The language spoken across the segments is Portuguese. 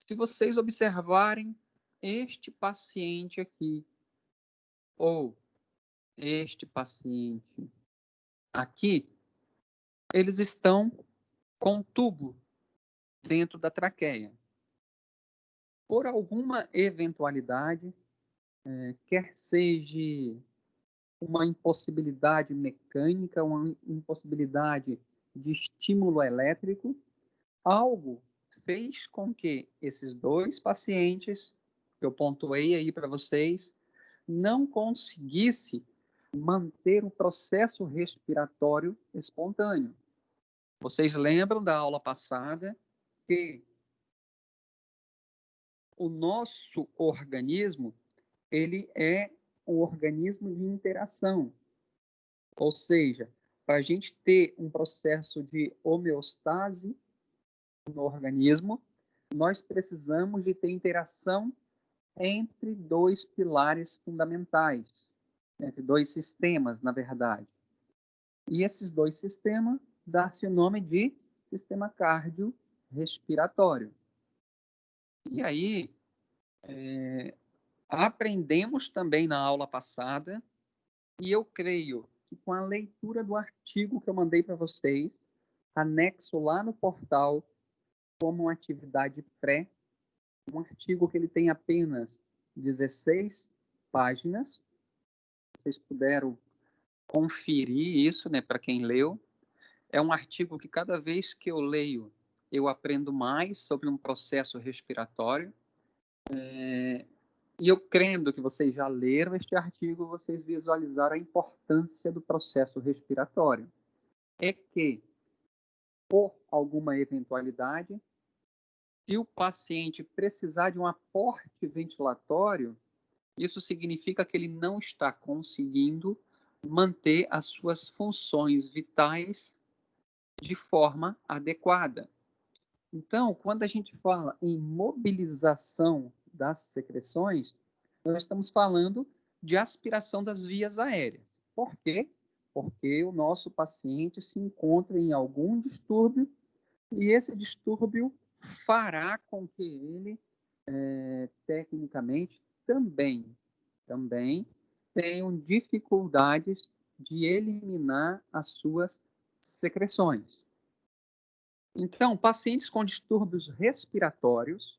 Se vocês observarem este paciente aqui, ou este paciente aqui, eles estão com um tubo dentro da traqueia. Por alguma eventualidade, quer seja uma impossibilidade mecânica, uma impossibilidade de estímulo elétrico, algo fez com que esses dois pacientes, que eu pontuei aí para vocês, não conseguisse manter o processo respiratório espontâneo. Vocês lembram da aula passada que o nosso organismo, ele é um organismo de interação. Ou seja, para a gente ter um processo de homeostase no organismo, nós precisamos de ter interação entre dois pilares fundamentais, entre dois sistemas, na verdade. E esses dois sistemas dá-se o nome de sistema cardiorrespiratório. E aí, aprendemos também na aula passada, e eu creio que com a leitura do artigo que eu mandei para vocês, anexo lá no portal, como uma atividade pré, um artigo que ele tem apenas 16 páginas, vocês puderam conferir isso, né, para quem leu. É um artigo que cada vez que eu leio, eu aprendo mais sobre um processo respiratório. E eu crendo que vocês já leram este artigo, vocês visualizaram a importância do processo respiratório. É que, por alguma eventualidade, se o paciente precisar de um aporte ventilatório, isso significa que ele não está conseguindo manter as suas funções vitais de forma adequada. Então, quando a gente fala em mobilização das secreções, nós estamos falando de aspiração das vias aéreas. Por quê? Porque o nosso paciente se encontra em algum distúrbio e esse distúrbio fará com que ele, tecnicamente, também tenham dificuldades de eliminar as suas secreções. Então, pacientes com distúrbios respiratórios,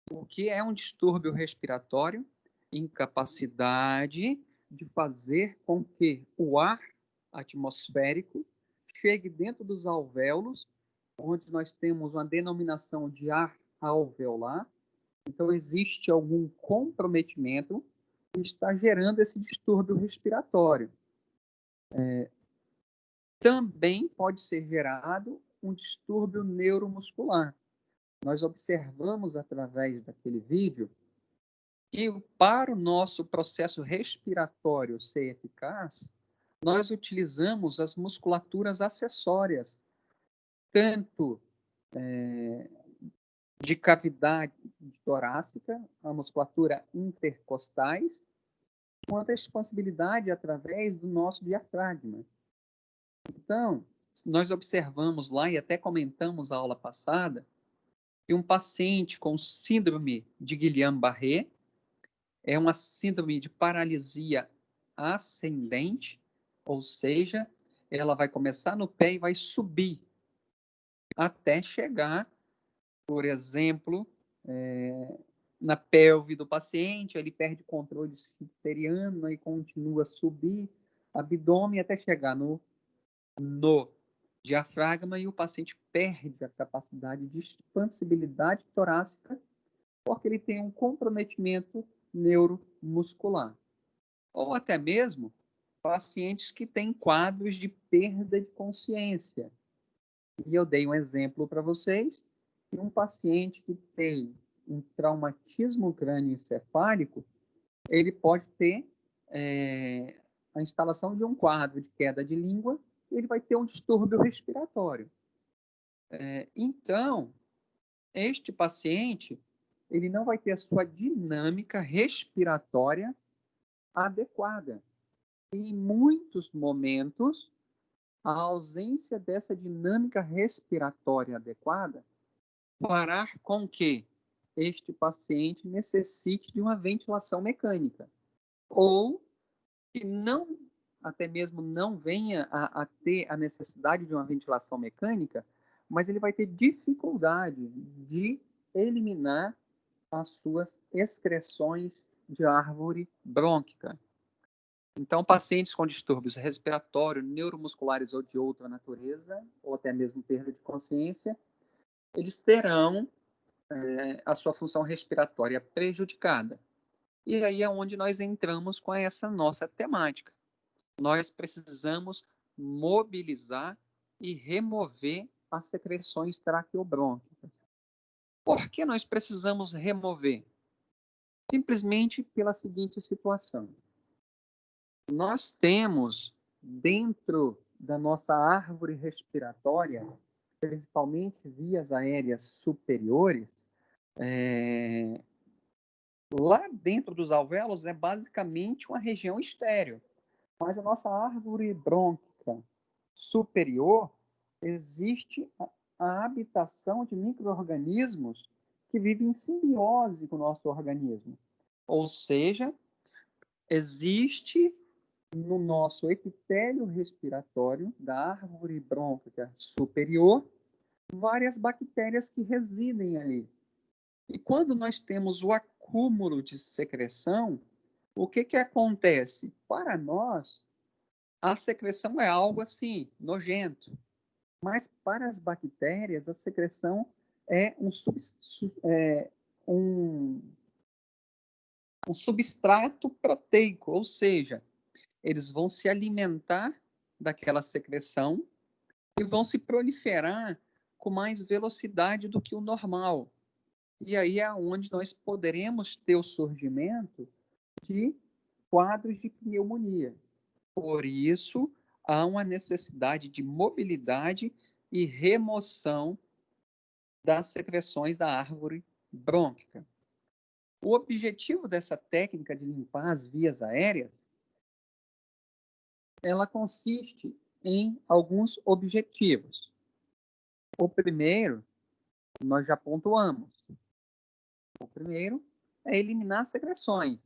o que é um distúrbio respiratório? Incapacidade de fazer com que o ar atmosférico chegue dentro dos alvéolos, onde nós temos uma denominação de ar alveolar. Então, existe algum comprometimento que está gerando esse distúrbio respiratório. Também pode ser gerado um distúrbio neuromuscular. Nós observamos através daquele vídeo que para o nosso processo respiratório ser eficaz, nós utilizamos as musculaturas acessórias, tanto de cavidade torácica, a musculatura intercostais, quanto a expansibilidade através do nosso diafragma. Então, nós observamos lá e até comentamos na aula passada que um paciente com síndrome de Guillain-Barré é uma síndrome de paralisia ascendente, ou seja, ela vai começar no pé e vai subir até chegar, por exemplo, na pelve do paciente, ele perde controle esfincteriano e continua a subir abdômen até chegar no diafragma e o paciente perde a capacidade de expansibilidade torácica porque ele tem um comprometimento neuromuscular. Ou até mesmo pacientes que têm quadros de perda de consciência. E eu dei um exemplo para vocês de um paciente que tem um traumatismo crânioencefálico, ele pode ter a instalação de um quadro de queda de língua, e ele vai ter um distúrbio respiratório. Então, este paciente, ele não vai ter a sua dinâmica respiratória adequada. E, em muitos momentos, a ausência dessa dinâmica respiratória adequada fará com que este paciente necessite de uma ventilação mecânica, ou que não, até mesmo não venha a ter a necessidade de uma ventilação mecânica, mas ele vai ter dificuldade de eliminar as suas excreções de árvore brônquica. Então, pacientes com distúrbios respiratórios, neuromusculares ou de outra natureza, ou até mesmo perda de consciência, eles terão a sua função respiratória prejudicada. E aí é onde nós entramos com essa nossa temática. Nós precisamos mobilizar e remover as secreções traqueobrônquicas. Por que nós precisamos remover? Simplesmente pela seguinte situação. Nós temos, dentro da nossa árvore respiratória, principalmente vias aéreas superiores, lá dentro dos alvéolos é basicamente uma região estéril. Mas a nossa árvore brônquica superior existe a habitação de micro-organismos que vivem em simbiose com o nosso organismo. Ou seja, existe no nosso epitélio respiratório da árvore brônquica superior várias bactérias que residem ali. E quando nós temos o acúmulo de secreção, o que acontece? Para nós, a secreção é algo assim, nojento. Mas para as bactérias, a secreção é um substrato proteico, ou seja, eles vão se alimentar daquela secreção e vão se proliferar com mais velocidade do que o normal. E aí é onde nós poderemos ter o surgimento de quadros de pneumonia. Por isso, há uma necessidade de mobilidade e remoção das secreções da árvore brônquica. O objetivo dessa técnica de limpar as vias aéreas, ela consiste em alguns objetivos. O primeiro, nós já pontuamos. O primeiro é eliminar secreções.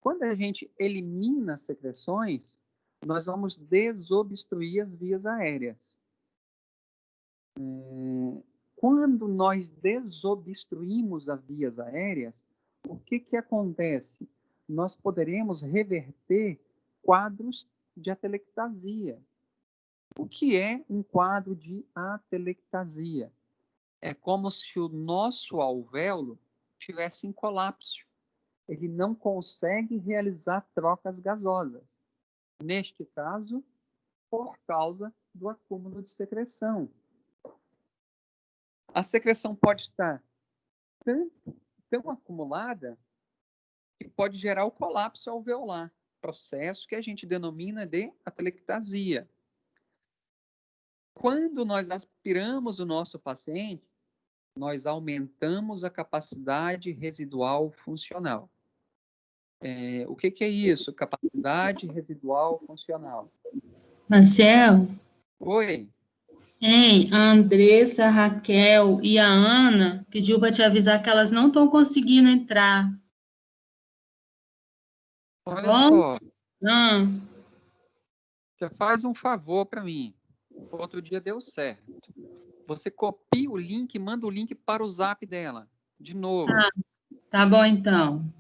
Quando a gente elimina secreções, nós vamos desobstruir as vias aéreas. Quando nós desobstruímos as vias aéreas, o que acontece? Nós poderemos reverter quadros de atelectasia. O que é um quadro de atelectasia? É como se o nosso alvéolo estivesse em colapso. Ele não consegue realizar trocas gasosas. Neste caso, por causa do acúmulo de secreção. A secreção pode estar tão acumulada que pode gerar o colapso alveolar, processo que a gente denomina de atelectasia. Quando nós aspiramos o nosso paciente, nós aumentamos a capacidade residual funcional. O que é isso? Capacidade residual funcional. Marcel? Oi. Hein, a Andressa, a Raquel e a Ana pediu para te avisar que elas não estão conseguindo entrar. Olha só. Não. Você faz um favor para mim. Outro dia deu certo. Você copia o link e manda o link para o zap dela. De novo. Tá bom, então.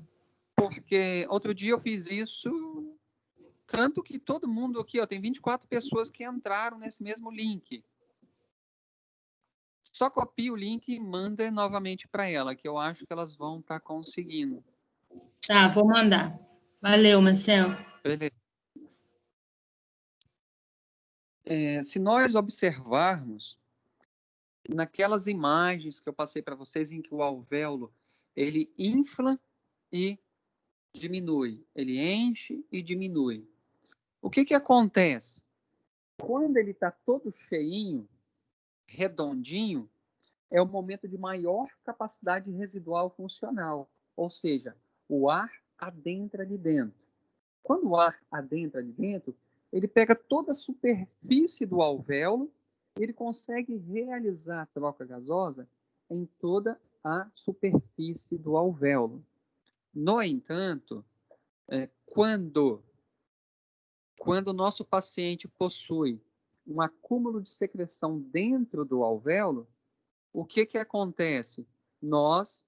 Porque outro dia eu fiz isso, tanto que todo mundo aqui, tem 24 pessoas que entraram nesse mesmo link. Só copia o link e manda novamente para ela, que eu acho que elas vão estar conseguindo. Tá, vou mandar. Valeu, Marcel. Beleza. Se nós observarmos naquelas imagens que eu passei para vocês em que o alvéolo ele infla e diminui, ele enche e diminui. O que acontece? Quando ele está todo cheinho, redondinho, é o momento de maior capacidade residual funcional, ou seja, o ar adentra ali dentro. Quando o ar adentra ali dentro, ele pega toda a superfície do alvéolo e ele consegue realizar a troca gasosa em toda a superfície do alvéolo. No entanto, quando o nosso paciente possui um acúmulo de secreção dentro do alvéolo, o que acontece? Nós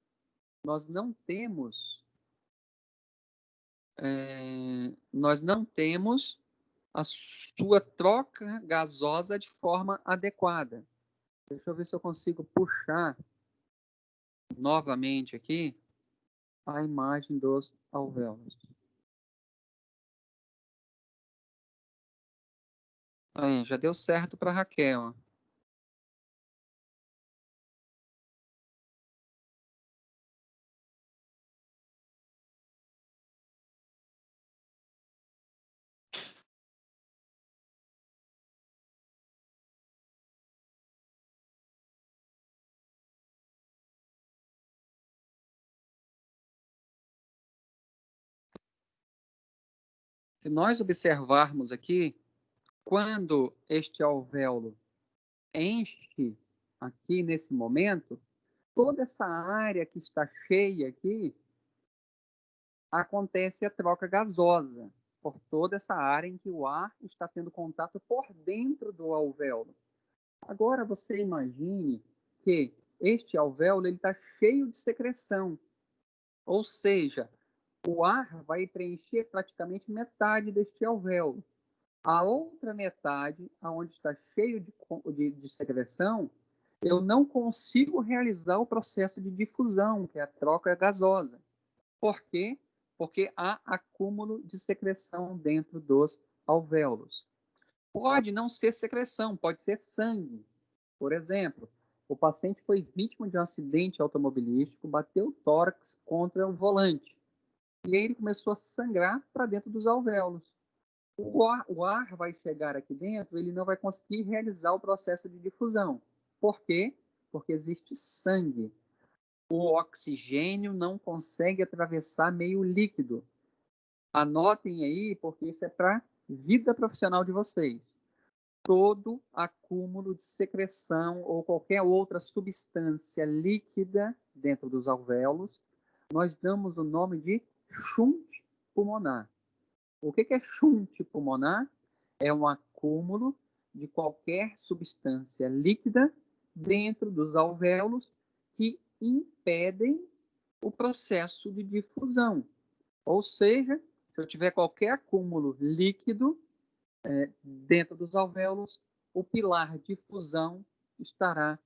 não temos a sua troca gasosa de forma adequada. Deixa eu ver se eu consigo puxar novamente aqui a imagem dos alvéolos. Aí, já deu certo para a Raquel. Se nós observarmos aqui, quando este alvéolo enche aqui nesse momento, toda essa área que está cheia aqui, acontece a troca gasosa por toda essa área em que o ar está tendo contato por dentro do alvéolo. Agora você imagine que este alvéolo está cheio de secreção, ou seja, o ar vai preencher praticamente metade deste alvéolo. A outra metade, onde está cheio de secreção, eu não consigo realizar o processo de difusão, que é a troca gasosa. Por quê? Porque há acúmulo de secreção dentro dos alvéolos. Pode não ser secreção, pode ser sangue. Por exemplo, o paciente foi vítima de um acidente automobilístico, bateu o tórax contra o volante. E aí ele começou a sangrar para dentro dos alvéolos. O ar vai chegar aqui dentro, ele não vai conseguir realizar o processo de difusão. Por quê? Porque existe sangue. O oxigênio não consegue atravessar meio líquido. Anotem aí, porque isso é para vida profissional de vocês. Todo acúmulo de secreção ou qualquer outra substância líquida dentro dos alvéolos, nós damos o nome de shunt pulmonar. O que é shunt pulmonar? É um acúmulo de qualquer substância líquida dentro dos alvéolos que impedem o processo de difusão. Ou seja, se eu tiver qualquer acúmulo líquido dentro dos alvéolos, o pilar de difusão estará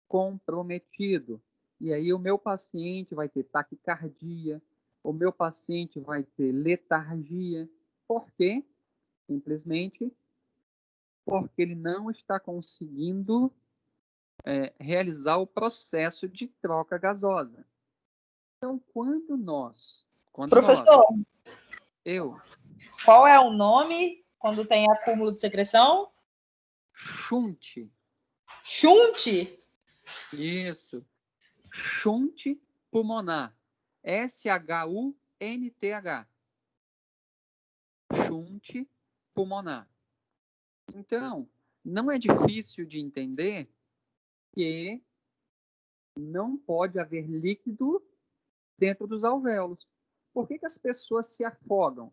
comprometido. E aí o meu paciente vai ter taquicardia, o meu paciente vai ter letargia. Por quê? Simplesmente porque ele não está conseguindo realizar o processo de troca gasosa. Então, Professor, qual é o nome quando tem acúmulo de secreção? Shunt. Shunt? Isso. Shunt pulmonar. S-H-U-N-T-H. Shunt pulmonar. Então, não é difícil de entender que não pode haver líquido dentro dos alvéolos. Por que as pessoas se afogam?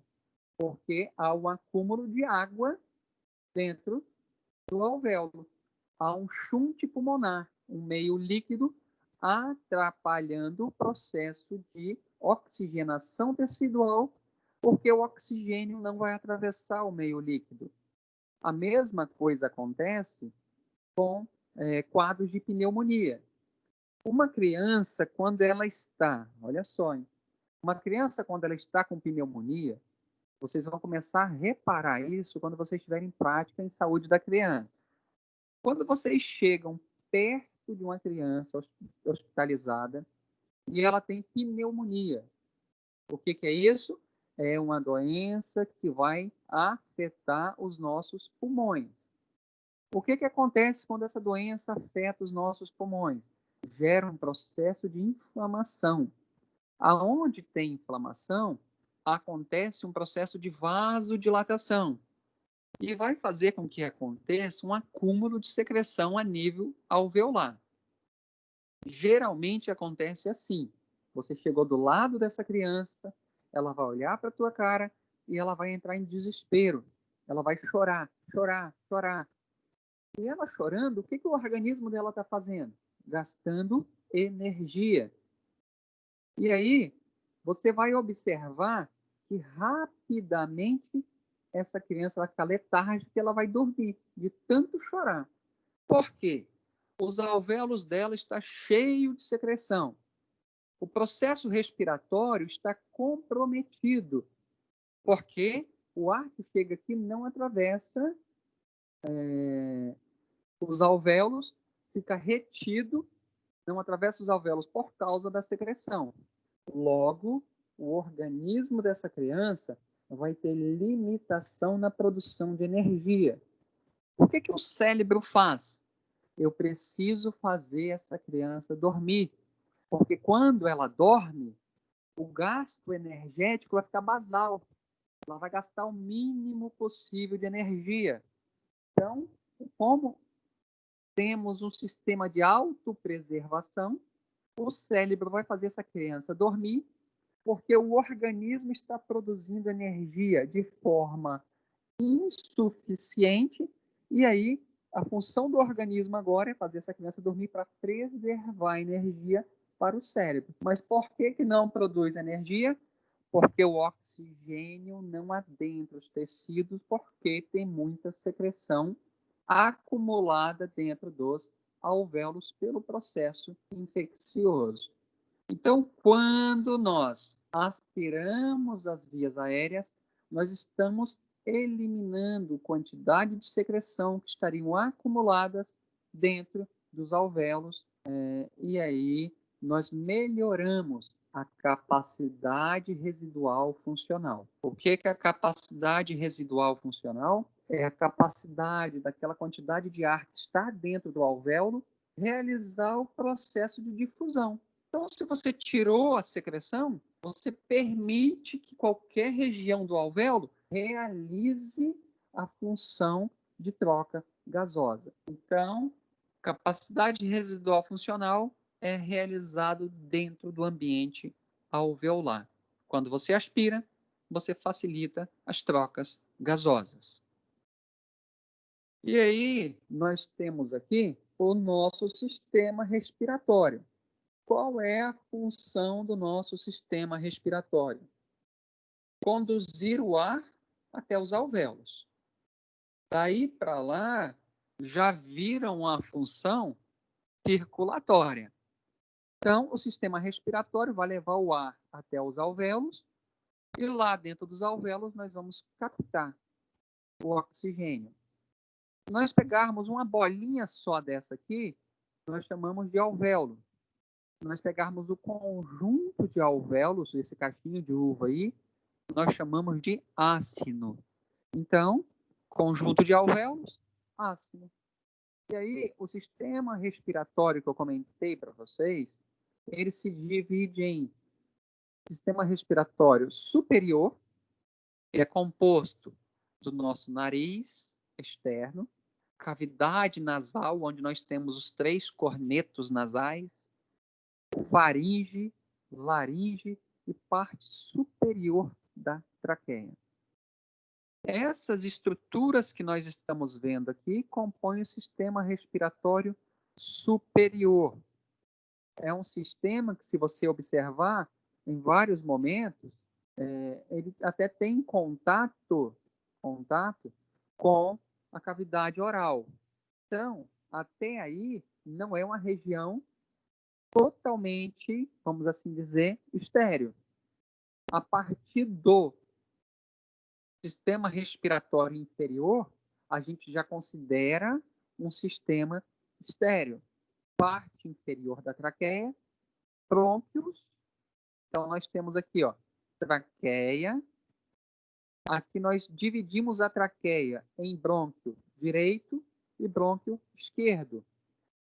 Porque há um acúmulo de água dentro do alvéolo. Há um shunt pulmonar, um meio líquido, atrapalhando o processo de oxigenação tecidual, porque o oxigênio não vai atravessar o meio líquido. A mesma coisa acontece com quadros de pneumonia. Uma criança, quando ela está, olha só, hein? Uma criança, quando ela está com pneumonia, vocês vão começar a reparar isso quando vocês estiverem em prática em saúde da criança. Quando vocês chegam perto de uma criança hospitalizada e ela tem pneumonia, o que é isso? É uma doença que vai afetar os nossos pulmões. O que acontece quando essa doença afeta os nossos pulmões? Gera um processo de inflamação. Aonde tem inflamação, acontece um processo de vasodilatação e vai fazer com que aconteça um acúmulo de secreção a nível alveolar. Geralmente acontece assim. Você chegou do lado dessa criança, ela vai olhar para a tua cara e ela vai entrar em desespero. Ela vai chorar, chorar, chorar. E ela chorando, o que o organismo dela está fazendo? Gastando energia. E aí, você vai observar que rapidamente essa criança vai ficar letárgica e ela vai dormir, de tanto chorar. Por quê? Os alvéolos dela estão cheios de secreção. O processo respiratório está comprometido, porque o ar que chega aqui não atravessa os alvéolos, fica retido, não atravessa os alvéolos por causa da secreção. Logo, o organismo dessa criança vai ter limitação na produção de energia. O que o cérebro faz? Eu preciso fazer essa criança dormir, porque quando ela dorme, o gasto energético vai ficar basal. Ela vai gastar o mínimo possível de energia. Então, como temos um sistema de autopreservação, o cérebro vai fazer essa criança dormir, porque o organismo está produzindo energia de forma insuficiente, e aí a função do organismo agora é fazer essa criança dormir para preservar energia para o cérebro. Mas por que não produz energia? Porque o oxigênio não adentra os tecidos, porque tem muita secreção acumulada dentro dos alvéolos pelo processo infeccioso. Então, quando nós aspiramos as vias aéreas, nós estamos eliminando quantidade de secreção que estariam acumuladas dentro dos alvéolos, e aí nós melhoramos a capacidade residual funcional. O que é a capacidade residual funcional? É a capacidade daquela quantidade de ar que está dentro do alvéolo realizar o processo de difusão. Então, se você tirou a secreção, você permite que qualquer região do alvéolo realize a função de troca gasosa. Então, capacidade residual funcional é realizado dentro do ambiente alveolar. Quando você aspira, você facilita as trocas gasosas. E aí, nós temos aqui o nosso sistema respiratório. Qual é a função do nosso sistema respiratório? Conduzir o ar até os alvéolos. Daí para lá, já viram a função circulatória. Então, o sistema respiratório vai levar o ar até os alvéolos e lá dentro dos alvéolos nós vamos captar o oxigênio. Se nós pegarmos uma bolinha só dessa aqui, nós chamamos de alvéolo. Se nós pegarmos o conjunto de alvéolos, esse cachinho de uva aí, nós chamamos de ácino. Então, conjunto de alvéolos, ácino. E aí, o sistema respiratório que eu comentei para vocês, ele se divide em sistema respiratório superior, que é composto do nosso nariz externo, cavidade nasal, onde nós temos os 3 cornetos nasais, faringe, laringe e parte superior da traqueia. Essas estruturas que nós estamos vendo aqui compõem o sistema respiratório superior. É um sistema que, se você observar, em vários momentos, ele até tem contato com a cavidade oral. Então, até aí, não é uma região totalmente, vamos assim dizer, estéril. A partir do sistema respiratório inferior, a gente já considera um sistema estéril. Parte inferior da traqueia, brônquios. Então, nós temos aqui, ó, traqueia. Aqui nós dividimos a traqueia em brônquio direito e brônquio esquerdo.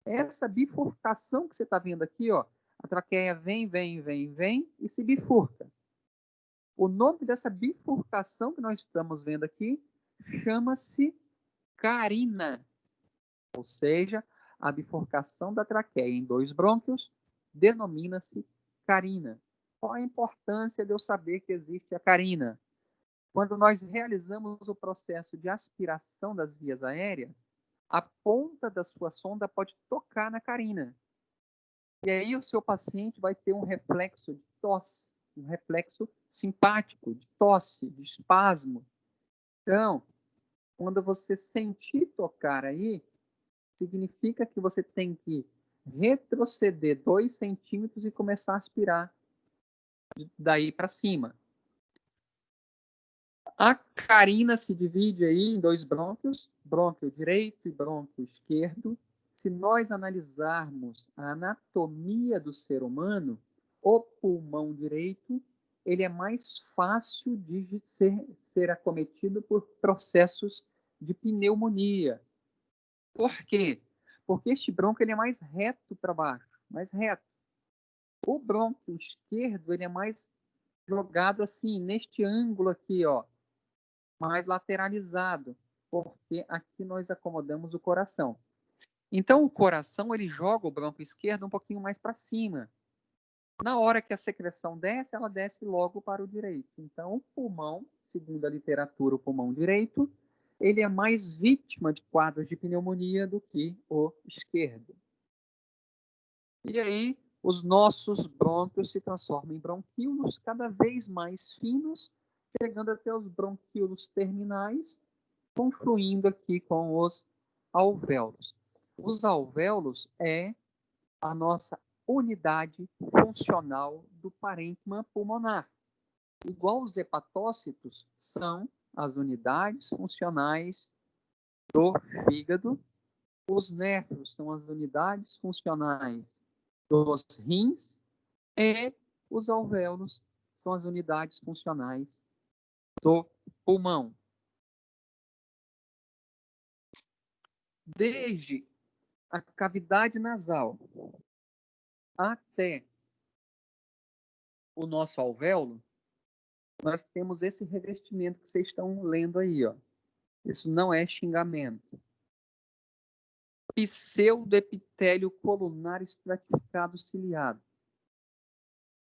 Essa bifurcação que você está vendo aqui, ó, a traqueia vem e se bifurca. O nome dessa bifurcação que nós estamos vendo aqui chama-se carina. Ou seja, a bifurcação da traqueia em 2 brônquios denomina-se carina. Qual a importância de eu saber que existe a carina? Quando nós realizamos o processo de aspiração das vias aéreas, a ponta da sua sonda pode tocar na carina. E aí o seu paciente vai ter um reflexo de tosse, um reflexo simpático, de tosse, de espasmo. Então, quando você sentir tocar aí, significa que você tem que retroceder 2 centímetros e começar a aspirar daí para cima. A carina se divide aí em 2 brônquios, brônquio direito e brônquio esquerdo. Se nós analisarmos a anatomia do ser humano, o pulmão direito ele é mais fácil de ser acometido por processos de pneumonia. Por quê? Porque este brônquio ele é mais reto para baixo, mais reto. O brônquio esquerdo ele é mais jogado assim, neste ângulo aqui, ó, mais lateralizado, porque aqui nós acomodamos o coração. Então, o coração ele joga o brônquio esquerdo um pouquinho mais para cima. Na hora que a secreção desce, ela desce logo para o direito. Então, o pulmão, segundo a literatura, o pulmão direito, ele é mais vítima de quadros de pneumonia do que o esquerdo. E aí, os nossos brônquios se transformam em bronquíolos cada vez mais finos, chegando até os bronquíolos terminais, confluindo aqui com os alvéolos. Os alvéolos é a nossa unidade funcional do parênquima pulmonar. Igual os hepatócitos, são as unidades funcionais do fígado. Os néfros são as unidades funcionais dos rins e os alvéolos são as unidades funcionais do pulmão. Desde a cavidade nasal até o nosso alvéolo, nós temos esse revestimento que vocês estão lendo aí, ó. Isso não é xingamento. Pseudoepitélio colunar estratificado ciliado.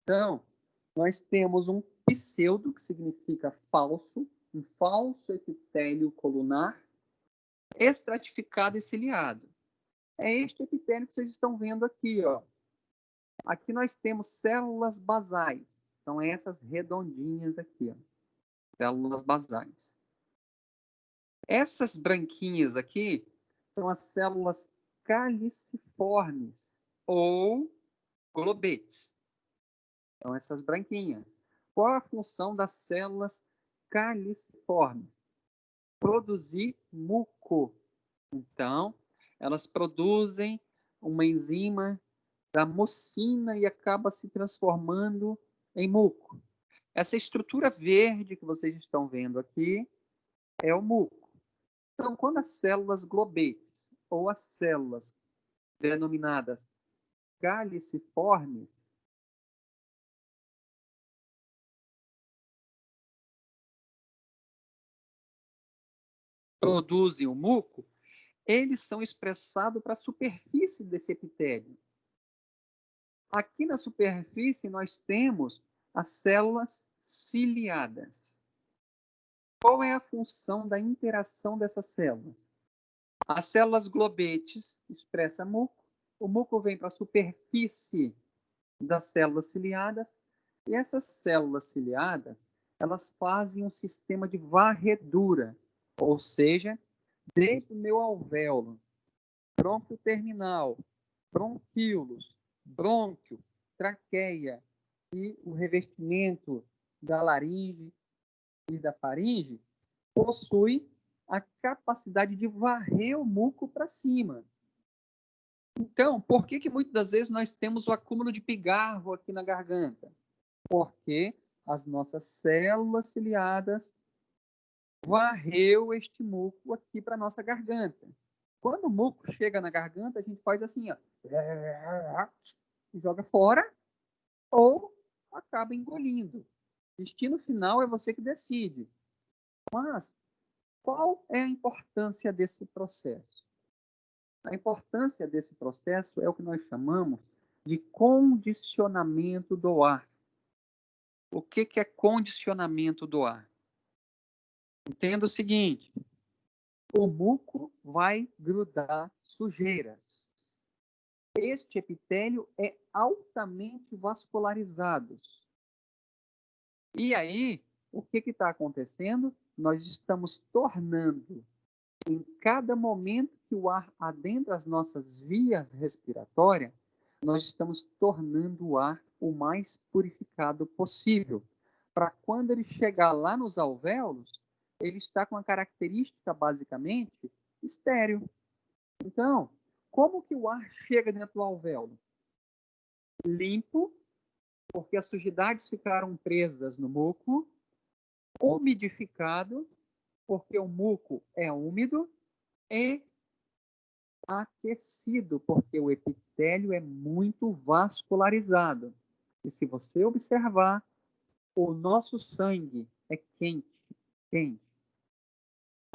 Então, nós temos um pseudo, que significa falso, um falso epitélio colunar estratificado e ciliado. É este epitélio que vocês estão vendo aqui, ó. Aqui nós temos células basais. São essas redondinhas aqui, ó. Células basais. Essas branquinhas aqui são as células caliciformes ou globetes. São essas branquinhas. Qual a função das células caliciformes? Produzir muco. Então, elas produzem uma enzima da mucina e acaba se transformando em muco. Essa estrutura verde que vocês estão vendo aqui é o muco. Então, quando as células globetes ou as células denominadas caliciformes produzem o muco, eles são expressados para a superfície desse epitélio. Aqui na superfície nós temos as células ciliadas. Qual é a função da interação dessas células? As células globetes expressam muco, o muco vem para a superfície das células ciliadas, e essas células ciliadas, elas fazem um sistema de varredura, ou seja, desde o meu alvéolo, brônquio terminal, bronquíolos, brônquio, traqueia e o revestimento da laringe e da faringe, possui a capacidade de varrer o muco para cima. Então, por que muitas das vezes nós temos o acúmulo de pigarro aqui na garganta? Porque as nossas células ciliadas varreu este muco aqui para a nossa garganta. Quando o muco chega na garganta, a gente faz assim, ó, e joga fora ou acaba engolindo. O destino final é você que decide. Mas qual é a importância desse processo? A importância desse processo é o que nós chamamos de condicionamento do ar. O que é condicionamento do ar? Entenda o seguinte: o muco vai grudar sujeiras. Este epitélio é altamente vascularizado. E aí, o que está acontecendo? Nós estamos tornando, em cada momento que o ar adentra as nossas vias respiratórias, nós estamos tornando o ar o mais purificado possível. Para quando ele chegar lá nos alvéolos, ele está com a característica, basicamente, estéril. Então, como que o ar chega dentro do alvéolo? Limpo, porque as sujidades ficaram presas no muco, umidificado, porque o muco é úmido, e aquecido, porque o epitélio é muito vascularizado. E se você observar, o nosso sangue é quente, quente.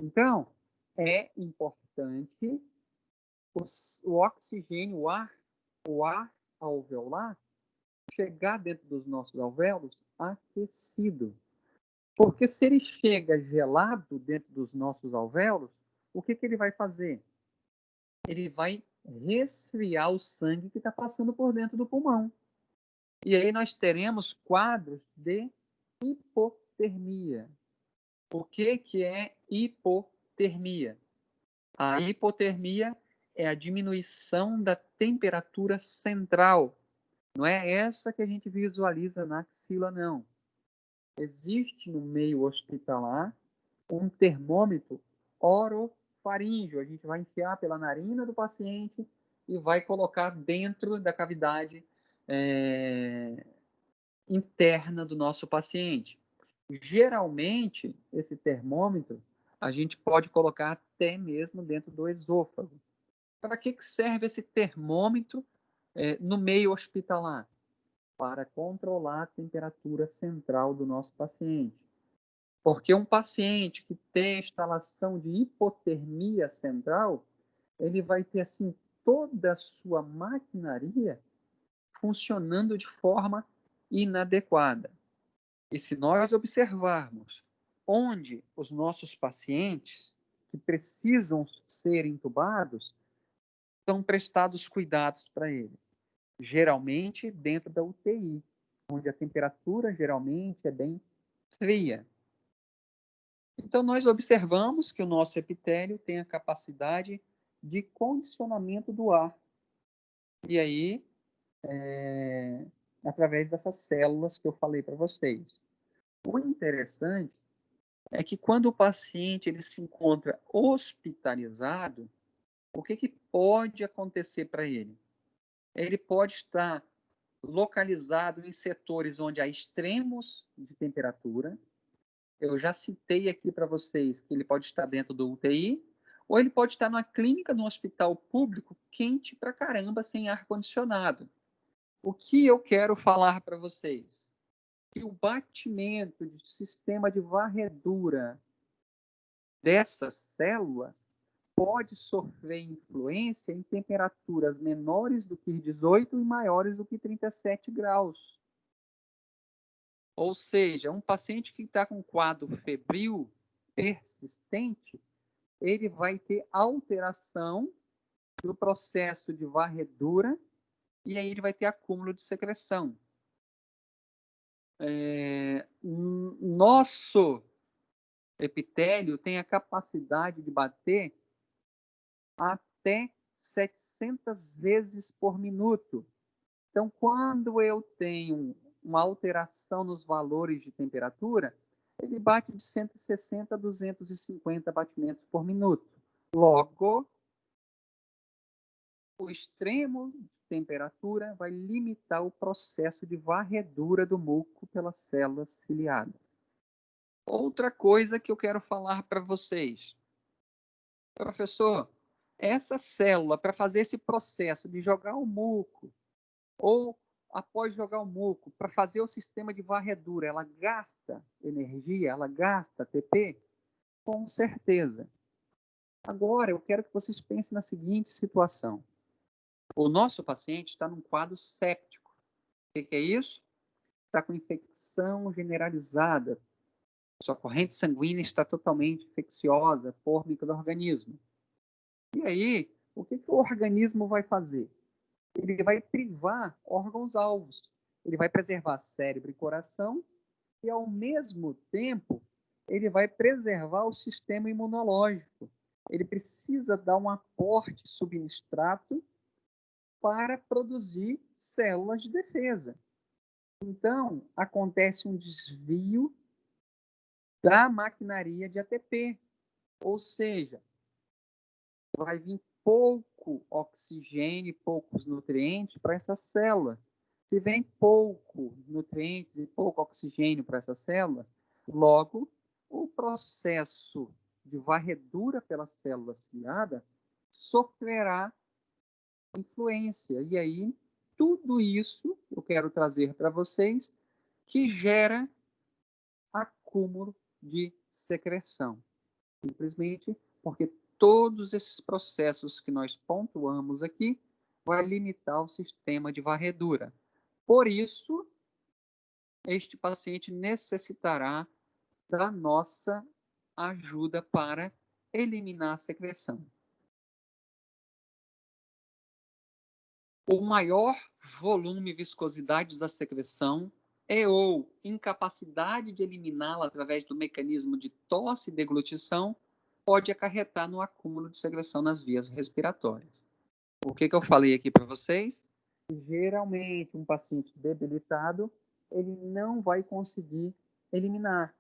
Então, é importante o oxigênio, o ar alveolar, chegar dentro dos nossos alvéolos aquecido. Porque se ele chega gelado dentro dos nossos alvéolos, o que ele vai fazer? Ele vai resfriar o sangue que está passando por dentro do pulmão. E aí nós teremos quadros de hipotermia. O que é hipotermia? A hipotermia é a diminuição da temperatura central. Não é essa que a gente visualiza na axila, não. Existe no meio hospitalar um termômetro orofaríngeo. A gente vai enfiar pela narina do paciente e vai colocar dentro da cavidade interna do nosso paciente. Geralmente, esse termômetro a gente pode colocar até mesmo dentro do esôfago. Para que serve esse termômetro no meio hospitalar? Para controlar a temperatura central do nosso paciente. Porque um paciente que tem instalação de hipotermia central, ele vai ter assim toda a sua maquinaria funcionando de forma inadequada. E se nós observarmos onde os nossos pacientes que precisam ser entubados, são prestados cuidados para ele. Geralmente dentro da UTI, onde a temperatura geralmente é bem fria. Então, nós observamos que o nosso epitélio tem a capacidade de condicionamento do ar. E aí, através dessas células que eu falei para vocês. O interessante é que quando o paciente ele se encontra hospitalizado, o que pode acontecer para ele? Ele pode estar localizado em setores onde há extremos de temperatura. Eu já citei aqui para vocês que ele pode estar dentro do UTI, ou ele pode estar numa clínica, num hospital público, quente pra caramba, sem ar-condicionado. O que eu quero falar para vocês? Que o batimento do sistema de varredura dessas células pode sofrer influência em temperaturas menores do que 18 e maiores do que 37 graus. Ou seja, um paciente que está com quadro febril persistente, ele vai ter alteração do processo de varredura e aí ele vai ter acúmulo de secreção. Nosso epitélio tem a capacidade de bater até 700 vezes por minuto. Então, quando eu tenho uma alteração nos valores de temperatura, ele bate de 160 a 250 batimentos por minuto. Logo, o extremo de temperatura vai limitar o processo de varredura do muco pelas células ciliadas. Outra coisa que eu quero falar para vocês. Professor, essa célula, para fazer esse processo de jogar o muco, ou após jogar o muco, para fazer o sistema de varredura, ela gasta energia, ela gasta ATP? Com certeza. Agora, eu quero que vocês pensem na seguinte situação. O nosso paciente está num quadro séptico. O que é isso? Está com infecção generalizada. Sua corrente sanguínea está totalmente infecciosa por micro-organismo. E aí, o que o organismo vai fazer? Ele vai privar órgãos-alvos. Ele vai preservar cérebro e coração e, ao mesmo tempo, ele vai preservar o sistema imunológico. Ele precisa dar um aporte substrato para produzir células de defesa. Então, acontece um desvio da maquinaria de ATP, ou seja, vai vir pouco oxigênio e poucos nutrientes para essas células. Se vem pouco nutrientes e pouco oxigênio para essas células, logo o processo de varredura pelas células ciliadas sofrerá influência. E aí, tudo isso eu quero trazer para vocês que gera acúmulo de secreção. Simplesmente porque todos esses processos que nós pontuamos aqui vai limitar o sistema de varredura. Por isso, este paciente necessitará da nossa ajuda para eliminar a secreção. O maior volume e viscosidade da secreção ou incapacidade de eliminá-la através do mecanismo de tosse e deglutição pode acarretar no acúmulo de secreção nas vias respiratórias. O que eu falei aqui para vocês? Geralmente, um paciente debilitado, ele não vai conseguir eliminar.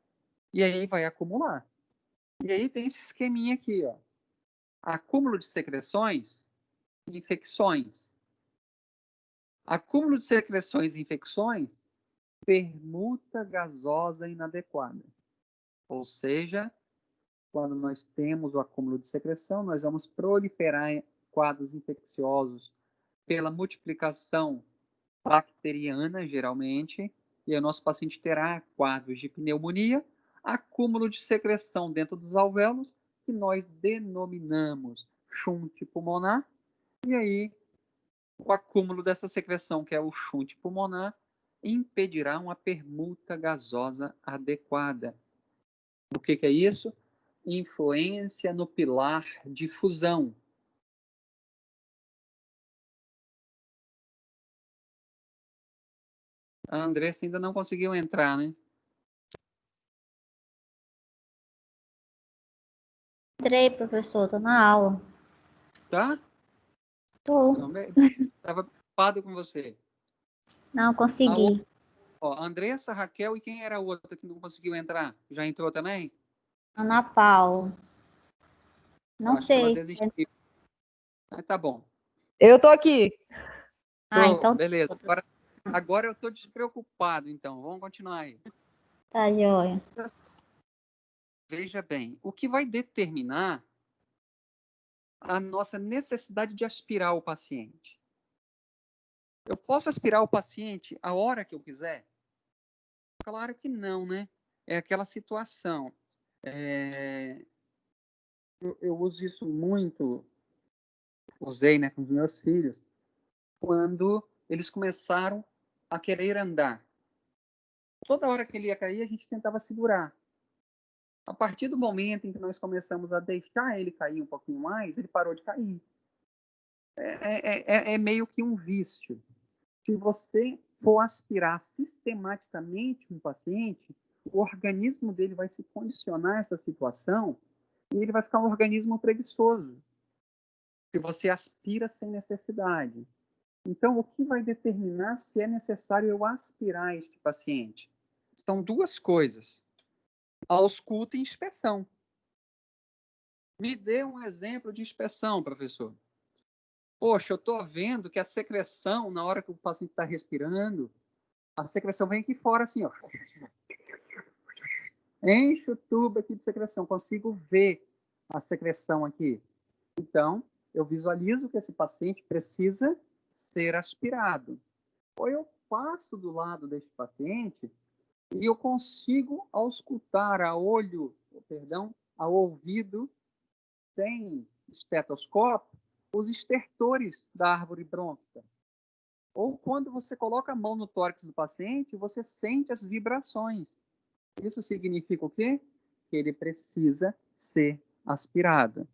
E aí vai acumular. E aí tem esse esqueminha aqui, ó. Acúmulo de secreções, infecções. Acúmulo de secreções e infecções, permuta gasosa inadequada. Ou seja, quando nós temos o acúmulo de secreção, nós vamos proliferar quadros infecciosos pela multiplicação bacteriana, geralmente, e o nosso paciente terá quadros de pneumonia, acúmulo de secreção dentro dos alvéolos, que nós denominamos shunt pulmonar, e aí o acúmulo dessa secreção, que é o shunt pulmonar, impedirá uma permuta gasosa adequada. O que é isso? Influência no pilar de fusão. A Andressa ainda não conseguiu entrar, né? Entrei, professor, tô na aula. Tá? Tô. Estava preocupado com você. Não consegui. Andressa, Raquel e quem era a outra que não conseguiu entrar? Já entrou também? Ana Paula. Não Acho que ela sei. desistiu. Tá bom. Eu tô aqui. Então. Beleza. Agora eu estou despreocupado, então. Vamos continuar aí. Tá, joia. Veja bem, o que vai determinar a nossa necessidade de aspirar o paciente? Eu posso aspirar o paciente a hora que eu quiser? Claro que não, né? É aquela situação. Eu uso isso muito, usei, né, com os meus filhos, quando eles começaram a querer andar. Toda hora que ele ia cair, a gente tentava segurar. A partir do momento em que nós começamos a deixar ele cair um pouquinho mais, ele parou de cair. É meio que um vício. Se você for aspirar sistematicamente um paciente, o organismo dele vai se condicionar a essa situação e ele vai ficar um organismo preguiçoso. Se você aspira sem necessidade. Então, o que vai determinar se é necessário eu aspirar este paciente? São duas coisas. Ausculta e inspeção. Me dê um exemplo de inspeção, professor. Poxa, eu estou vendo que a secreção, na hora que o paciente está respirando, a secreção vem aqui fora assim, ó. Enche o tubo aqui de secreção, consigo ver a secreção aqui. Então, eu visualizo que esse paciente precisa ser aspirado. Ou eu passo do lado deste paciente e eu consigo auscultar a ouvido sem estetoscópio, os estertores da árvore brônquica. Ou quando você coloca a mão no tórax do paciente, você sente as vibrações. Isso significa o quê? Que ele precisa ser aspirado.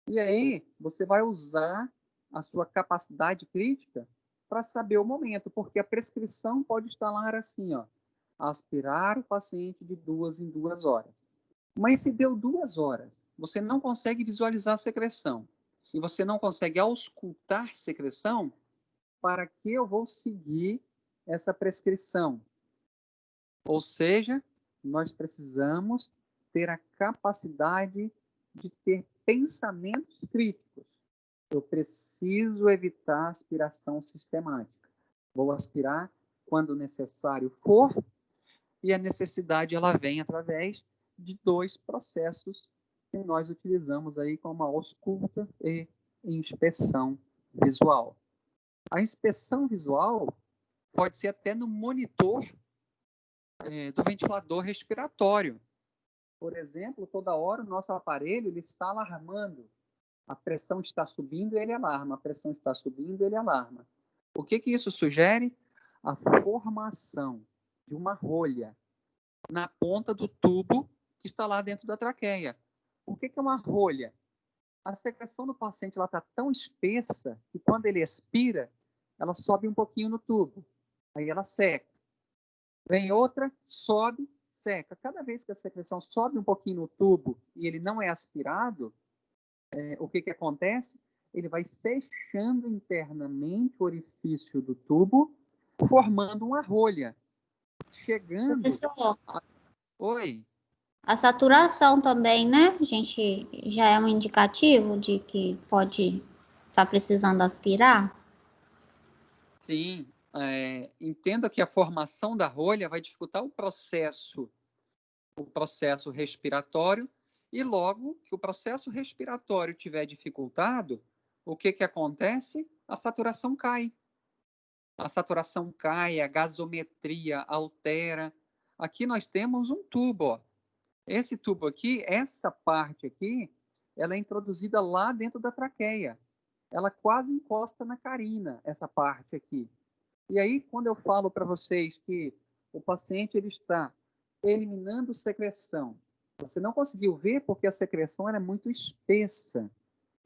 E aí, você vai usar a sua capacidade crítica para saber o momento, porque a prescrição pode estar lá assim, ó, aspirar o paciente de 2 em 2 horas. Mas se deu 2 horas, você não consegue visualizar a secreção e você não consegue auscultar secreção, para que eu vou seguir essa prescrição? Ou seja, nós precisamos ter a capacidade de ter pensamentos críticos. Eu preciso evitar aspiração sistemática. Vou aspirar quando necessário for, e a necessidade ela vem através de 2 processos que nós utilizamos aí como a ausculta e inspeção visual. A inspeção visual pode ser até no monitor do ventilador respiratório. Por exemplo, toda hora o nosso aparelho ele está alarmando. A pressão está subindo, ele alarma. A pressão está subindo, ele alarma. O que isso sugere? A formação de uma rolha na ponta do tubo que está lá dentro da traqueia. O que é uma rolha? A secreção do paciente está tão espessa que quando ele expira, ela sobe um pouquinho no tubo. Aí ela seca. Vem outra, sobe, seca. Cada vez que a secreção sobe um pouquinho no tubo e ele não é aspirado, o que acontece? Ele vai fechando internamente o orifício do tubo, formando uma rolha. Chegando... Professor, Oi? a saturação também, né? A gente já é um indicativo de que pode estar precisando aspirar? Sim. Entenda que a formação da rolha vai dificultar o processo respiratório, e logo que o processo respiratório tiver dificultado, o que acontece? A saturação cai. A saturação cai, a gasometria altera. Aqui nós temos um tubo, ó. Esse tubo aqui, essa parte aqui, ela é introduzida lá dentro da traqueia. Ela quase encosta na carina, essa parte aqui. E aí, quando eu falo para vocês que o paciente ele está eliminando secreção, você não conseguiu ver porque a secreção era muito espessa.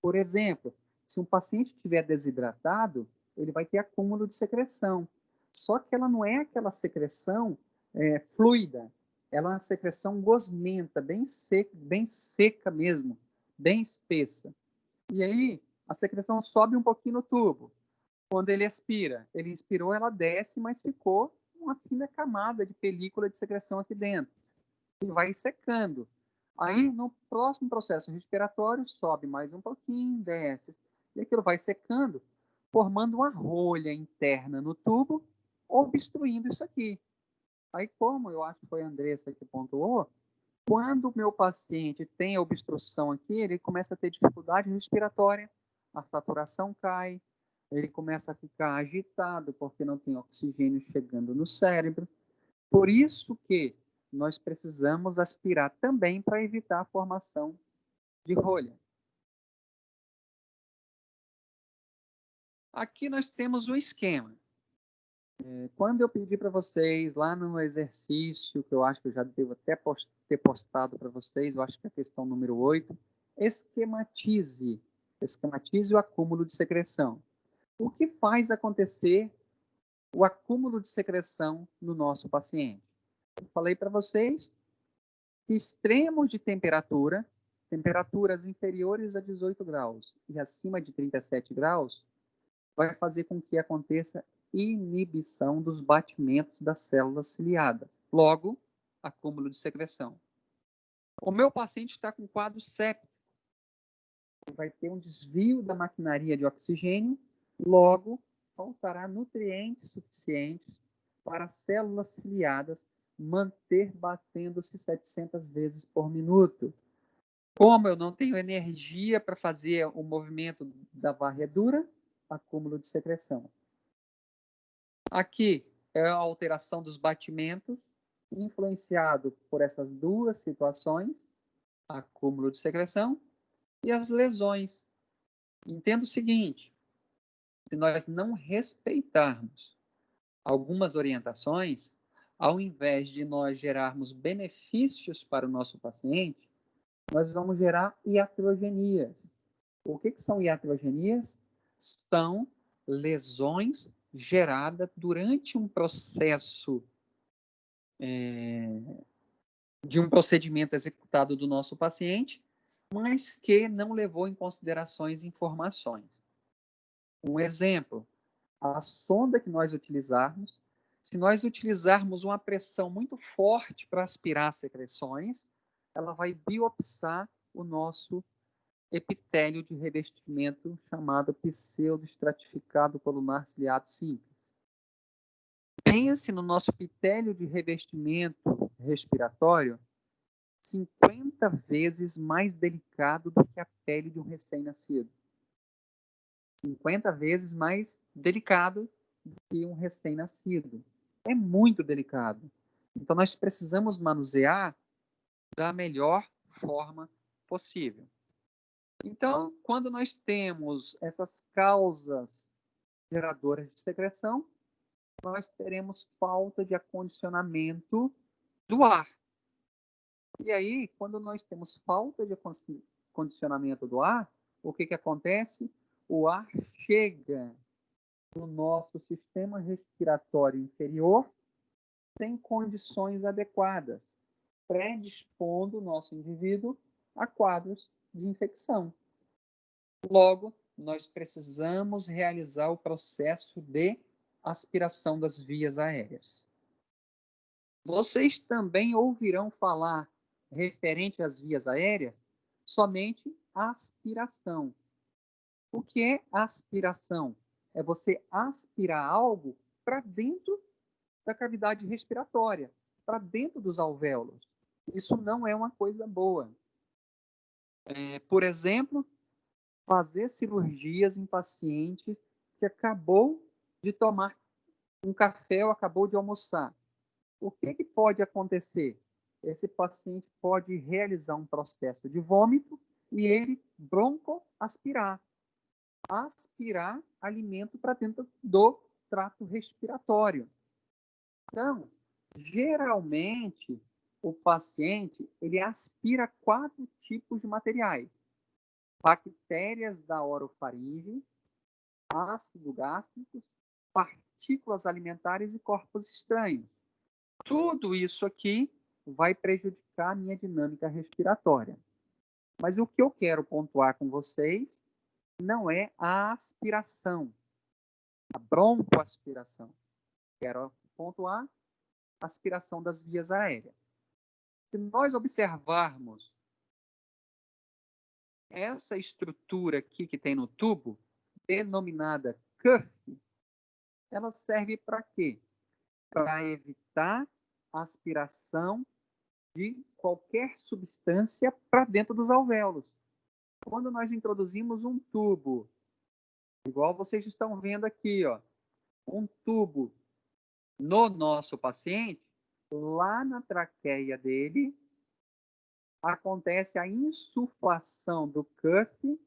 Por exemplo, se um paciente estiver desidratado, ele vai ter acúmulo de secreção. Só que ela não é aquela secreção fluida. Ela é uma secreção gosmenta, bem seca mesmo, bem espessa. E aí, a secreção sobe um pouquinho no tubo. Quando ele expira, ele inspirou, ela desce, mas ficou uma fina camada de película de secreção aqui dentro. E vai secando. Aí, no próximo processo respiratório, sobe mais um pouquinho, desce. E aquilo vai secando, formando uma rolha interna no tubo, obstruindo isso aqui. Aí, como eu acho que foi a Andressa que pontuou, quando o meu paciente tem a obstrução aqui, ele começa a ter dificuldade respiratória, a saturação cai, ele começa a ficar agitado porque não tem oxigênio chegando no cérebro. Por isso que nós precisamos aspirar também para evitar a formação de rolha. Aqui nós temos um esquema. Quando eu pedi para vocês, lá no exercício, que eu acho que eu já devo até ter postado para vocês, eu acho que é a questão número 8, esquematize o acúmulo de secreção. O que faz acontecer o acúmulo de secreção no nosso paciente? Eu falei para vocês que extremos de temperatura, temperaturas inferiores a 18 graus e acima de 37 graus, vai fazer com que aconteça inibição dos batimentos das células ciliadas. Logo, acúmulo de secreção. O meu paciente está com quadro séptico. Vai ter um desvio da maquinaria de oxigênio, logo, faltará nutrientes suficientes para as células ciliadas manter batendo-se 700 vezes por minuto. Como eu não tenho energia para fazer o movimento da varredura, acúmulo de secreção. Aqui é a alteração dos batimentos, influenciado por essas duas situações, acúmulo de secreção, E as lesões. Entenda o seguinte, se nós não respeitarmos algumas orientações, ao invés de nós gerarmos benefícios para o nosso paciente, nós vamos gerar iatrogenias. O que são iatrogenias? São lesões geradas durante um processo de um procedimento executado do nosso paciente, mas que não levou em considerações informações. Um exemplo, a sonda que nós utilizarmos, se nós utilizarmos uma pressão muito forte para aspirar secreções, ela vai biopsar o nosso epitélio de revestimento chamado pseudoestratificado colunar ciliado simples. Pense no nosso epitélio de revestimento respiratório 50 vezes mais delicado do que a pele de um recém-nascido. 50 vezes mais delicado do que um recém-nascido. É muito delicado. Então, nós precisamos manusear da melhor forma possível. Então, quando nós temos essas causas geradoras de secreção, nós teremos falta de acondicionamento do ar. E aí, quando nós temos falta de acondicionamento do ar, o que acontece? O ar chega no nosso sistema respiratório inferior sem condições adequadas, predispondo o nosso indivíduo a quadros de infecção. Logo, nós precisamos realizar o processo de aspiração das vias aéreas. Vocês também ouvirão falar, referente às vias aéreas, somente aspiração. O que é aspiração? É você aspirar algo para dentro da cavidade respiratória, para dentro dos alvéolos. Isso não é uma coisa boa. Por exemplo, fazer cirurgias em paciente que acabou de tomar um café ou acabou de almoçar. O que pode acontecer? Esse paciente pode realizar um processo de vômito e ele broncoaspirar. Aspirar alimento para dentro do trato respiratório. Então, geralmente, o paciente ele aspira 4 tipos de materiais. Bactérias da orofaringe, ácido gástrico, partículas alimentares e corpos estranhos. Tudo isso aqui vai prejudicar a minha dinâmica respiratória. Mas o que eu quero pontuar com vocês não é a aspiração, a broncoaspiração. Quero pontuar a aspiração das vias aéreas. Se nós observarmos essa estrutura aqui que tem no tubo, denominada cuff, ela serve para quê? Para evitar a aspiração de qualquer substância para dentro dos alvéolos. Quando nós introduzimos um tubo, igual vocês estão vendo aqui, ó, um tubo no nosso paciente, lá na traqueia dele, acontece a insuflação do cuff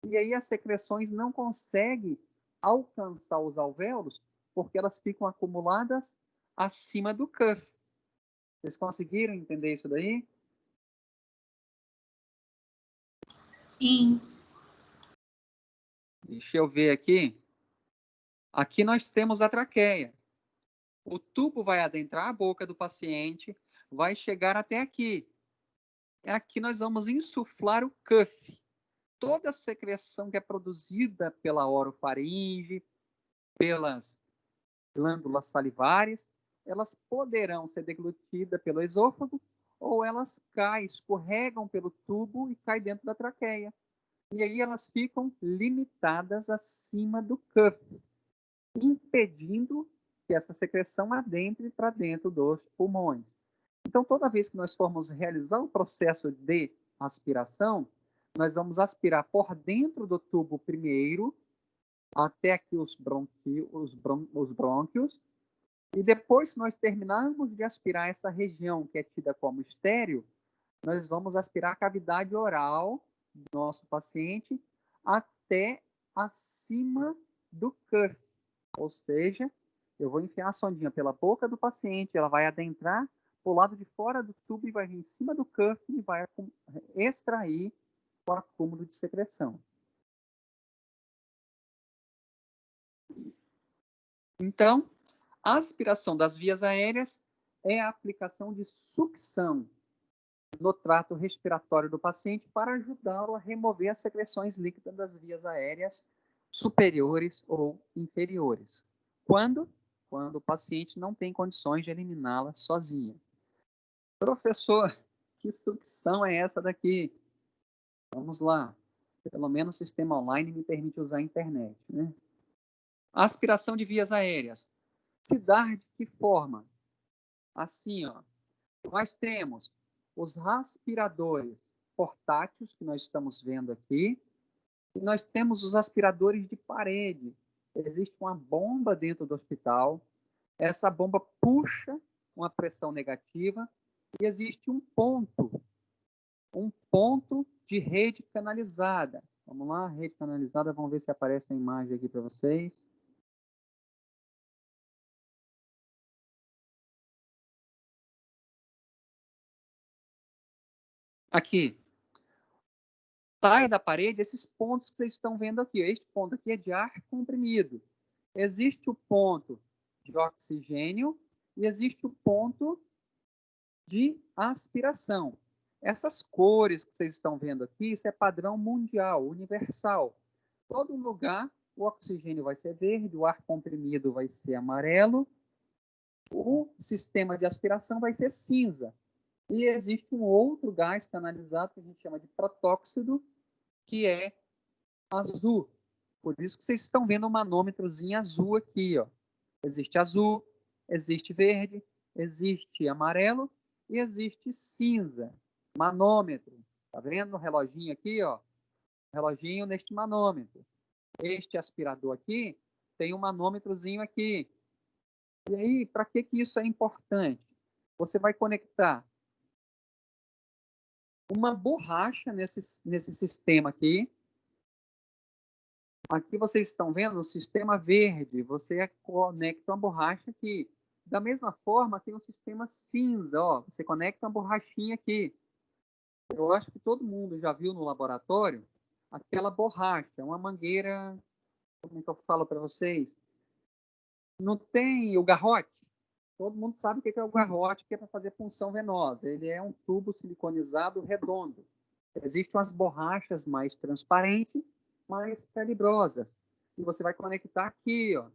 e aí as secreções não conseguem alcançar os alvéolos porque elas ficam acumuladas acima do cuff. Vocês conseguiram entender isso daí? Sim. Deixa eu ver aqui. Aqui nós temos a traqueia. O tubo vai adentrar a boca do paciente, vai chegar até aqui. Aqui nós vamos insuflar o cuff. Toda a secreção que é produzida pela orofaringe, pelas glândulas salivares, elas poderão ser deglutidas pelo esôfago ou elas caem, escorregam pelo tubo e caem dentro da traqueia. E aí elas ficam limitadas acima do cuff, impedindo que essa secreção adentre para dentro dos pulmões. Então, toda vez que nós formos realizar o processo de aspiração, nós vamos aspirar por dentro do tubo primeiro, até aqui os brônquios, e depois que nós terminarmos de aspirar essa região que é tida como estéreo, nós vamos aspirar a cavidade oral do nosso paciente até acima do cuff. Ou seja, eu vou enfiar a sondinha pela boca do paciente, ela vai adentrar para o lado de fora do tubo e vai vir em cima do cuff e vai extrair o acúmulo de secreção. Então, a aspiração das vias aéreas é a aplicação de sucção no trato respiratório do paciente para ajudá-lo a remover as secreções líquidas das vias aéreas superiores ou inferiores. Quando o paciente não tem condições de eliminá-la sozinha. Professor, que sucção é essa daqui? Vamos lá. Pelo menos o sistema online me permite usar a internet, né? Aspiração de vias aéreas. Se dar de que forma? Assim, ó. Nós temos os aspiradores portáteis, que nós estamos vendo aqui, e nós temos os aspiradores de parede. Existe uma bomba dentro do hospital, essa bomba puxa uma pressão negativa e existe um ponto de rede canalizada. Vamos lá, rede canalizada, vamos ver se aparece a imagem aqui para vocês. Aqui. Sai da parede esses pontos que vocês estão vendo aqui. Este ponto aqui é de ar comprimido. Existe o ponto de oxigênio e existe o ponto de aspiração. Essas cores que vocês estão vendo aqui, isso é padrão mundial, universal. Todo lugar o oxigênio vai ser verde, o ar comprimido vai ser amarelo, o sistema de aspiração vai ser cinza. E existe um outro gás canalizado que a gente chama de protóxido, que é azul. Por isso que vocês estão vendo um manômetrozinho azul aqui, ó. Existe azul, existe verde, existe amarelo e existe cinza. Manômetro. Tá vendo o reloginho aqui, ó? Reloginho neste manômetro. Este aspirador aqui tem um manômetrozinho aqui. E aí, para que isso é importante? Você vai conectar uma borracha nesse sistema aqui. Aqui vocês estão vendo o sistema verde. Você conecta uma borracha aqui. Da mesma forma, tem um sistema cinza. Ó, você conecta uma borrachinha aqui. Eu acho que todo mundo já viu no laboratório aquela borracha, uma mangueira. Como é que eu falo para vocês? Não tem o garrote? Todo mundo sabe o que é o garrote, que é para fazer punção venosa. Ele é um tubo siliconizado redondo. Existem umas borrachas mais transparentes, mais calibrosas. E você vai conectar aqui, ó.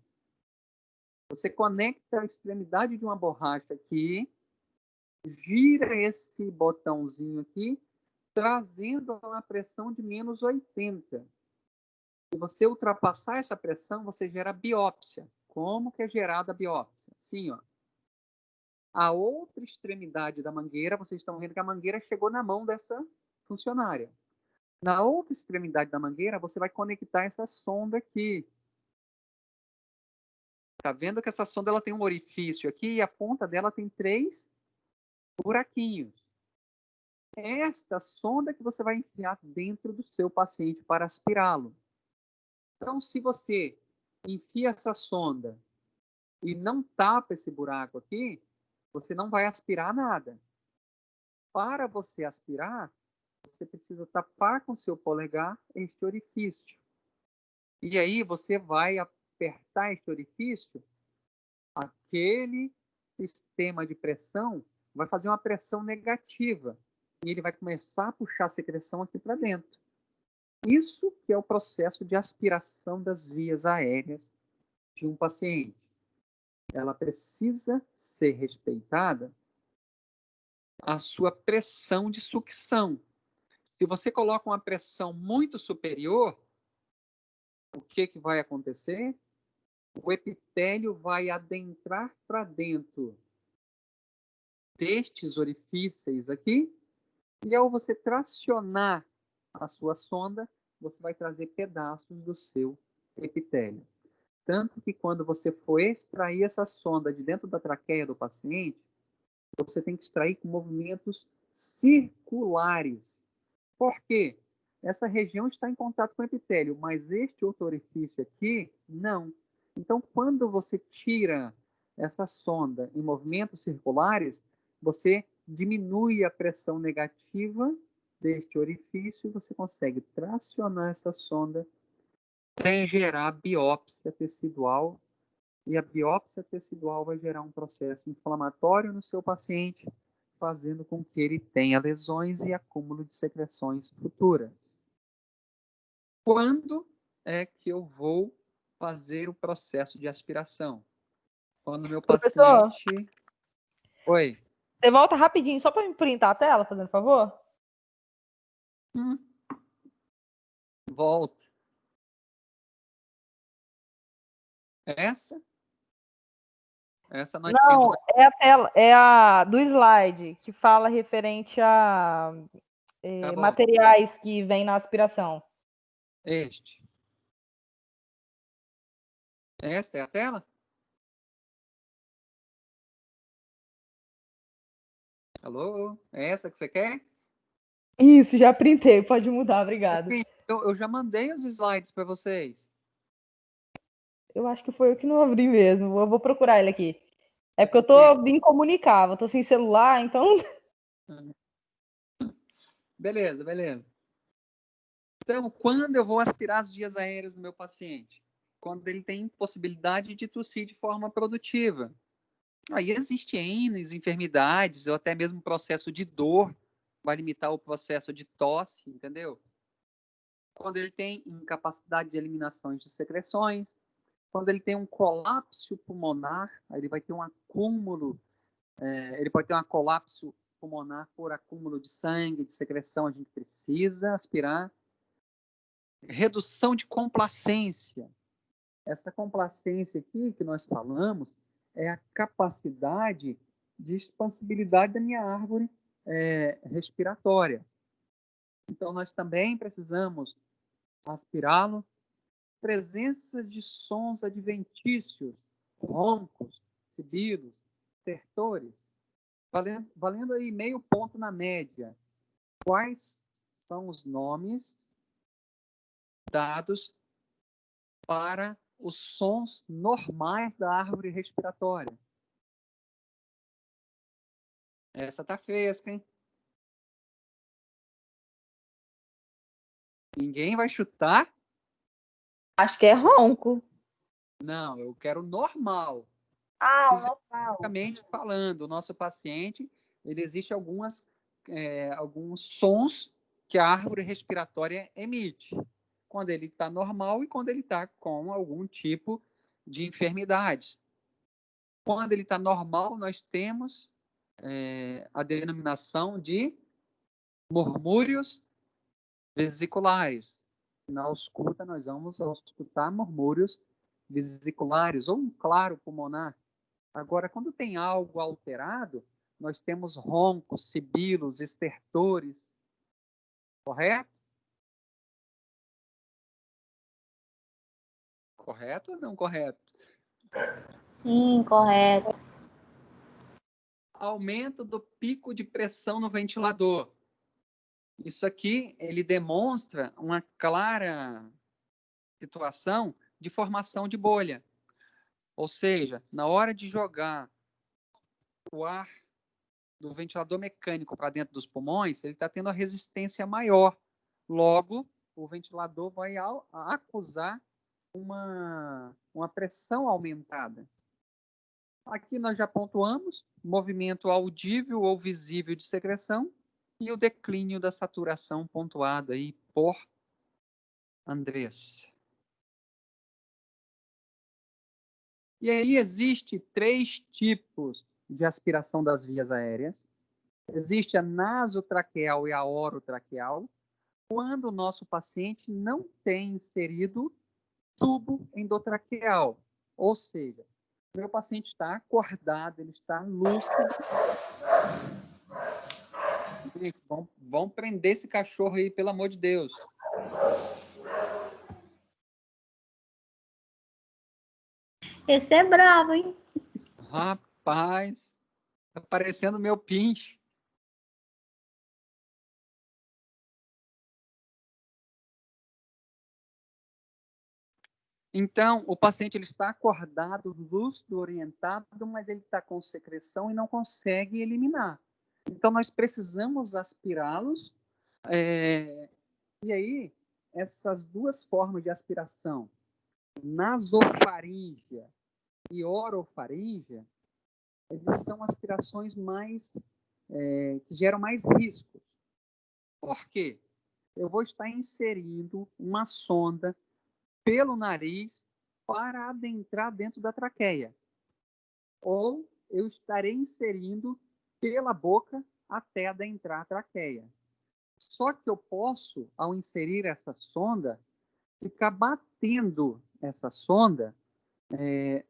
Você conecta a extremidade de uma borracha aqui, gira esse botãozinho aqui, trazendo uma pressão de menos 80. Se você ultrapassar essa pressão, você gera biópsia. Como que é gerada a biópsia? Assim, ó. A outra extremidade da mangueira, vocês estão vendo que a mangueira chegou na mão dessa funcionária. Na outra extremidade da mangueira, você vai conectar essa sonda aqui. Tá vendo que essa sonda ela tem um orifício aqui e a ponta dela tem 3 buraquinhos. É esta sonda que você vai enfiar dentro do seu paciente para aspirá-lo. Então, se você enfia essa sonda e não tapa esse buraco aqui, você não vai aspirar nada. Para você aspirar, você precisa tapar com seu polegar este orifício. E aí você vai apertar este orifício, aquele sistema de pressão vai fazer uma pressão negativa. E ele vai começar a puxar a secreção aqui para dentro. Isso que é o processo de aspiração das vias aéreas de um paciente. Ela precisa ser respeitada a sua pressão de sucção. Se você coloca uma pressão muito superior, o que vai acontecer? O epitélio vai adentrar para dentro destes orifícios aqui, e ao você tracionar a sua sonda, você vai trazer pedaços do seu epitélio. Tanto que quando você for extrair essa sonda de dentro da traqueia do paciente, você tem que extrair com movimentos circulares. Por quê? essa região está em contato com o epitélio, mas este outro orifício aqui, não. Então, quando você tira essa sonda em movimentos circulares, você diminui a pressão negativa deste orifício e você consegue tracionar essa sonda sem gerar biópsia tecidual. E a biópsia tecidual vai gerar um processo inflamatório no seu paciente, fazendo com que ele tenha lesões e acúmulo de secreções futuras. Quando é que eu vou fazer o processo de aspiração? Quando meu Professor? paciente... Oi. Você volta rapidinho, só para me printar a tela, fazendo favor? Volta. Essa nós Não, temos... é a tela, é a do slide, que fala referente a Tá bom. materiais que vêm na aspiração. Este. Esta é a tela? Alô? É essa que você quer? Isso, já printei, pode mudar, obrigada. Eu já mandei os slides para vocês. Eu acho que foi eu que não abri mesmo, eu vou procurar ele aqui. É porque eu tô incomunicável, eu tô sem celular, então... Beleza. Então, quando eu vou aspirar as vias aéreas do meu paciente? Quando ele tem impossibilidade de tossir de forma produtiva. Aí existem N enfermidades, ou até mesmo processo de dor, vai limitar o processo de tosse, entendeu? Quando ele tem incapacidade de eliminação de secreções, quando ele tem um colapso pulmonar, aí ele vai ter um acúmulo, ele pode ter um colapso pulmonar por acúmulo de sangue, de secreção, a gente precisa aspirar. Redução de complacência. Essa complacência aqui que nós falamos é a capacidade de expansibilidade da minha árvore respiratória. Então, nós também precisamos aspirá-lo. Presença de sons adventícios, roncos, sibilos, stertores, valendo aí meio ponto na média. Quais são os nomes dados para os sons normais da árvore respiratória? Essa tá fresca, hein? Ninguém vai chutar? Acho que é ronco. Não, eu quero normal. Ah, normal. Fisiologicamente falando, o nosso paciente, ele existe alguns sons que a árvore respiratória emite, quando ele está normal e quando ele está com algum tipo de enfermidade. Quando ele está normal, nós temos a denominação de murmúrios vesiculares. Na ausculta, nós vamos auscultar murmúrios vesiculares ou um claro pulmonar. Agora, quando tem algo alterado, nós temos roncos, sibilos, estertores. Correto? Correto ou não correto? Sim, correto. Aumento do pico de pressão no ventilador. Isso aqui, ele demonstra uma clara situação de formação de bolha. Ou seja, na hora de jogar o ar do ventilador mecânico para dentro dos pulmões, ele está tendo a resistência maior. Logo, o ventilador vai acusar uma pressão aumentada. Aqui nós já pontuamos movimento audível ou visível de secreção e o declínio da saturação pontuado aí por Andrés. E aí existe 3 tipos de aspiração das vias aéreas. Existe a nasotraqueal e a orotraqueal, quando o nosso paciente não tem inserido tubo endotraqueal. Ou seja, o meu paciente está acordado, ele está lúcido. Gente, vamos prender esse cachorro aí, pelo amor de Deus. Esse é bravo, hein? Rapaz, tá parecendo meu pinche. Então, o paciente ele está acordado, lúcido, orientado, mas ele está com secreção e não consegue eliminar. Então, nós precisamos aspirá-los. E aí, essas duas formas de aspiração, nasofaríngea e orofaríngea, eles são aspirações mais que geram mais riscos. Por quê? Eu vou estar inserindo uma sonda pelo nariz para adentrar dentro da traqueia. Ou eu estarei inserindo pela boca até adentrar a traqueia. Só que eu posso, ao inserir essa sonda, ficar batendo essa sonda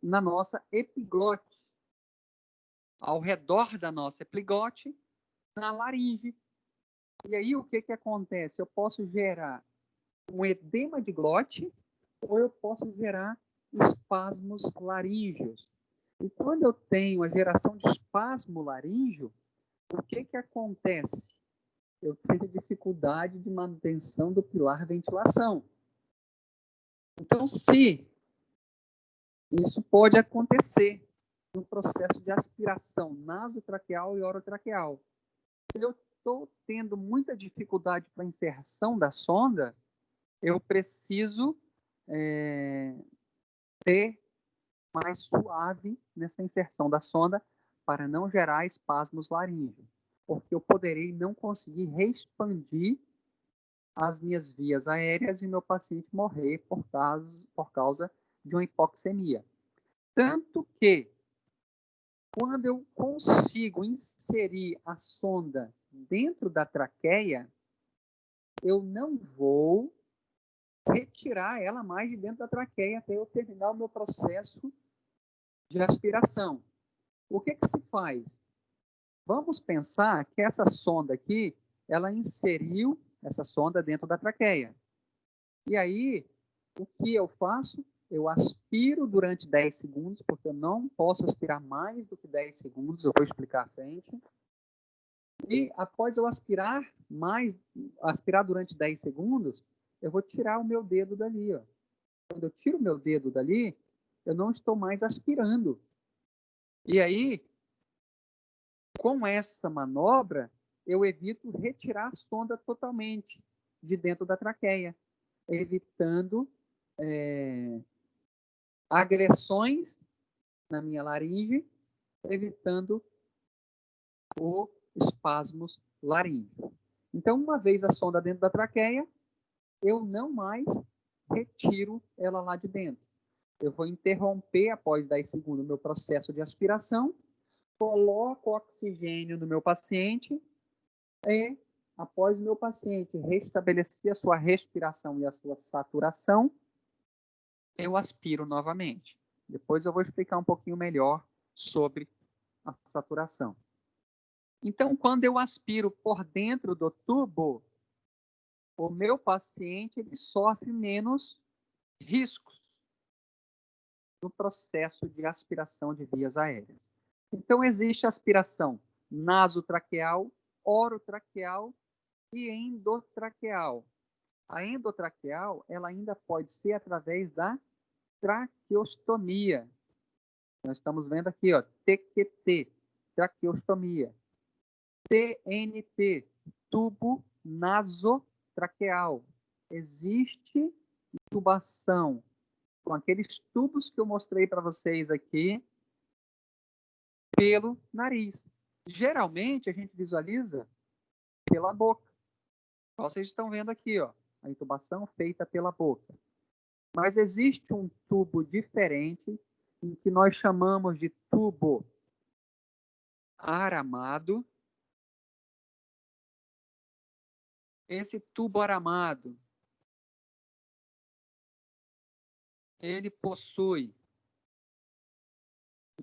na nossa epiglote, ao redor da nossa epiglote, na laringe. E aí o que acontece? Eu posso gerar um edema de glote ou eu posso gerar espasmos laríngeos. E quando eu tenho a geração de espasmo laríngeo, o que acontece? Eu tenho dificuldade de manutenção do pilar ventilação. Então, se isso pode acontecer no processo de aspiração nasotraqueal e orotraqueal. Se eu estou tendo muita dificuldade para a inserção da sonda, eu preciso ser mais suave nessa inserção da sonda para não gerar espasmos laríngeos, porque eu poderei não conseguir reexpandir as minhas vias aéreas e meu paciente morrer por causa de uma hipoxemia. Tanto que, quando eu consigo inserir a sonda dentro da traqueia, eu não vou retirar ela mais de dentro da traqueia até eu terminar o meu processo de aspiração. O que se faz? Vamos pensar que essa sonda aqui, ela inseriu essa sonda dentro da traqueia. E aí, o que eu faço? Eu aspiro durante 10 segundos, porque eu não posso aspirar mais do que 10 segundos, eu vou explicar à frente. E após eu aspirar durante 10 segundos, eu vou tirar o meu dedo dali. Ó. Quando eu tiro o meu dedo dali, eu não estou mais aspirando. E aí, com essa manobra, eu evito retirar a sonda totalmente de dentro da traqueia, evitando agressões na minha laringe, evitando os espasmos laríngeo. Então, uma vez a sonda dentro da traqueia, eu não mais retiro ela lá de dentro. Eu vou interromper, após 10 segundos, o meu processo de aspiração, coloco oxigênio no meu paciente e, após o meu paciente restabelecer a sua respiração e a sua saturação, eu aspiro novamente. Depois eu vou explicar um pouquinho melhor sobre a saturação. Então, quando eu aspiro por dentro do tubo, o meu paciente ele sofre menos riscos no processo de aspiração de vias aéreas. Então, existe aspiração nasotraqueal, orotraqueal e endotraqueal. A endotraqueal, ela ainda pode ser através da traqueostomia. Nós estamos vendo aqui, ó, TQT, traqueostomia. TNT, tubo nasotraqueal. Existe intubação com aqueles tubos que eu mostrei para vocês aqui pelo nariz. Geralmente, a gente visualiza pela boca. Vocês estão vendo aqui, ó, a intubação feita pela boca. Mas existe um tubo diferente, em que nós chamamos de tubo aramado. Esse tubo aramado, ele possui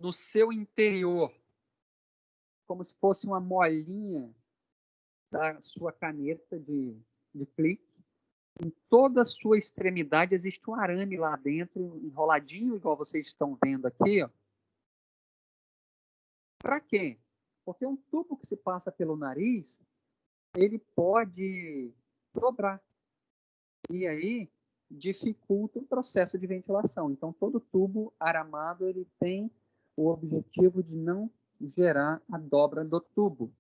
no seu interior, como se fosse uma molinha da sua caneta de clique. Em toda a sua extremidade existe um arame lá dentro, enroladinho, igual vocês estão vendo aqui. Para quê? Porque um tubo que se passa pelo nariz, ele pode dobrar. E aí, dificulta o processo de ventilação. Então, todo tubo aramado ele tem o objetivo de não gerar a dobra do tubo.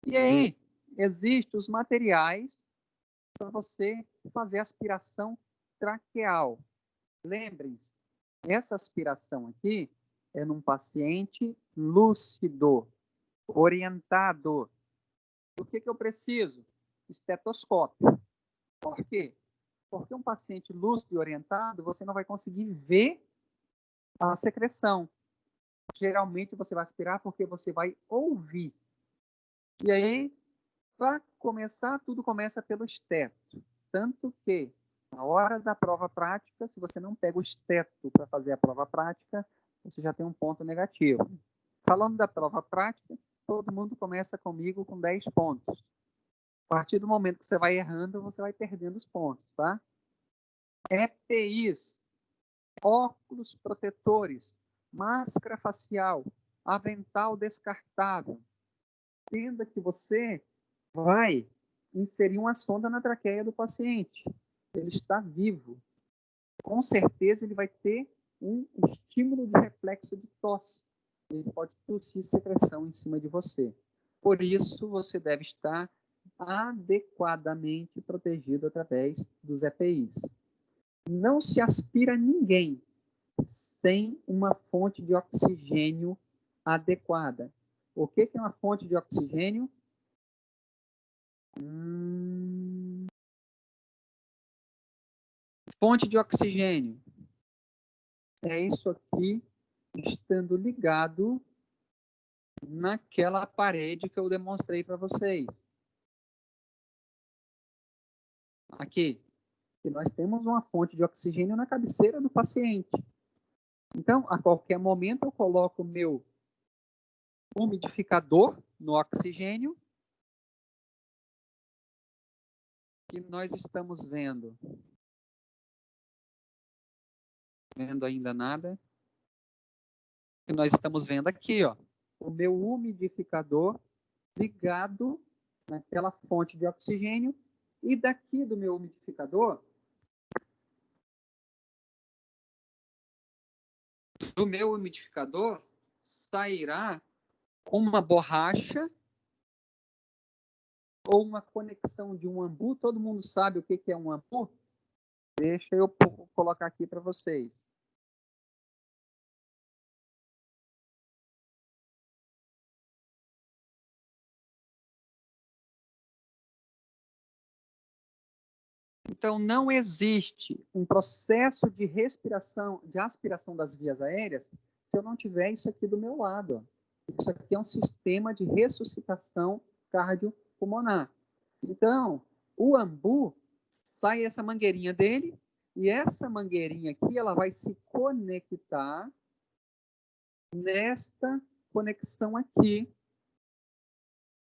E aí, existem os materiais para você fazer aspiração traqueal. Lembrem-se, essa aspiração aqui é num paciente lúcido, orientado. O que eu preciso? Estetoscópio. Por quê? Porque um paciente lúcido e orientado, você não vai conseguir ver a secreção. Geralmente você vai aspirar porque você vai ouvir. E aí, para começar, tudo começa pelo esteto. Tanto que, na hora da prova prática, se você não pega o esteto para fazer a prova prática, você já tem um ponto negativo. Falando da prova prática, todo mundo começa comigo com 10 pontos. A partir do momento que você vai errando, você vai perdendo os pontos, tá? EPIs, óculos protetores, máscara facial, avental descartável. Entenda que você vai inserir uma sonda na traqueia do paciente. Ele está vivo. Com certeza ele vai ter um estímulo de reflexo de tosse. Ele pode tossir secreção em cima de você. Por isso, você deve estar adequadamente protegido através dos EPIs. Não se aspira ninguém sem uma fonte de oxigênio adequada. O que é uma fonte de oxigênio? Fonte de oxigênio. É isso aqui, estando ligado naquela parede que eu demonstrei para vocês. Aqui. E nós temos uma fonte de oxigênio na cabeceira do paciente. Então, a qualquer momento, eu coloco o meu umidificador no oxigênio. E nós estamos vendo. Vendo ainda nada. E nós estamos vendo aqui, ó, o meu umidificador ligado naquela fonte de oxigênio. E daqui do meu umidificador, sairá uma borracha ou uma conexão de um ambu. Todo mundo sabe o que é um ambu? Deixa eu colocar aqui para vocês. Então, não existe um processo de respiração, de aspiração das vias aéreas, se eu não tiver isso aqui do meu lado. Ó. Isso aqui é um sistema de ressuscitação cardiopulmonar. Então, o ambu, sai essa mangueirinha dele, e essa mangueirinha aqui, ela vai se conectar nesta conexão aqui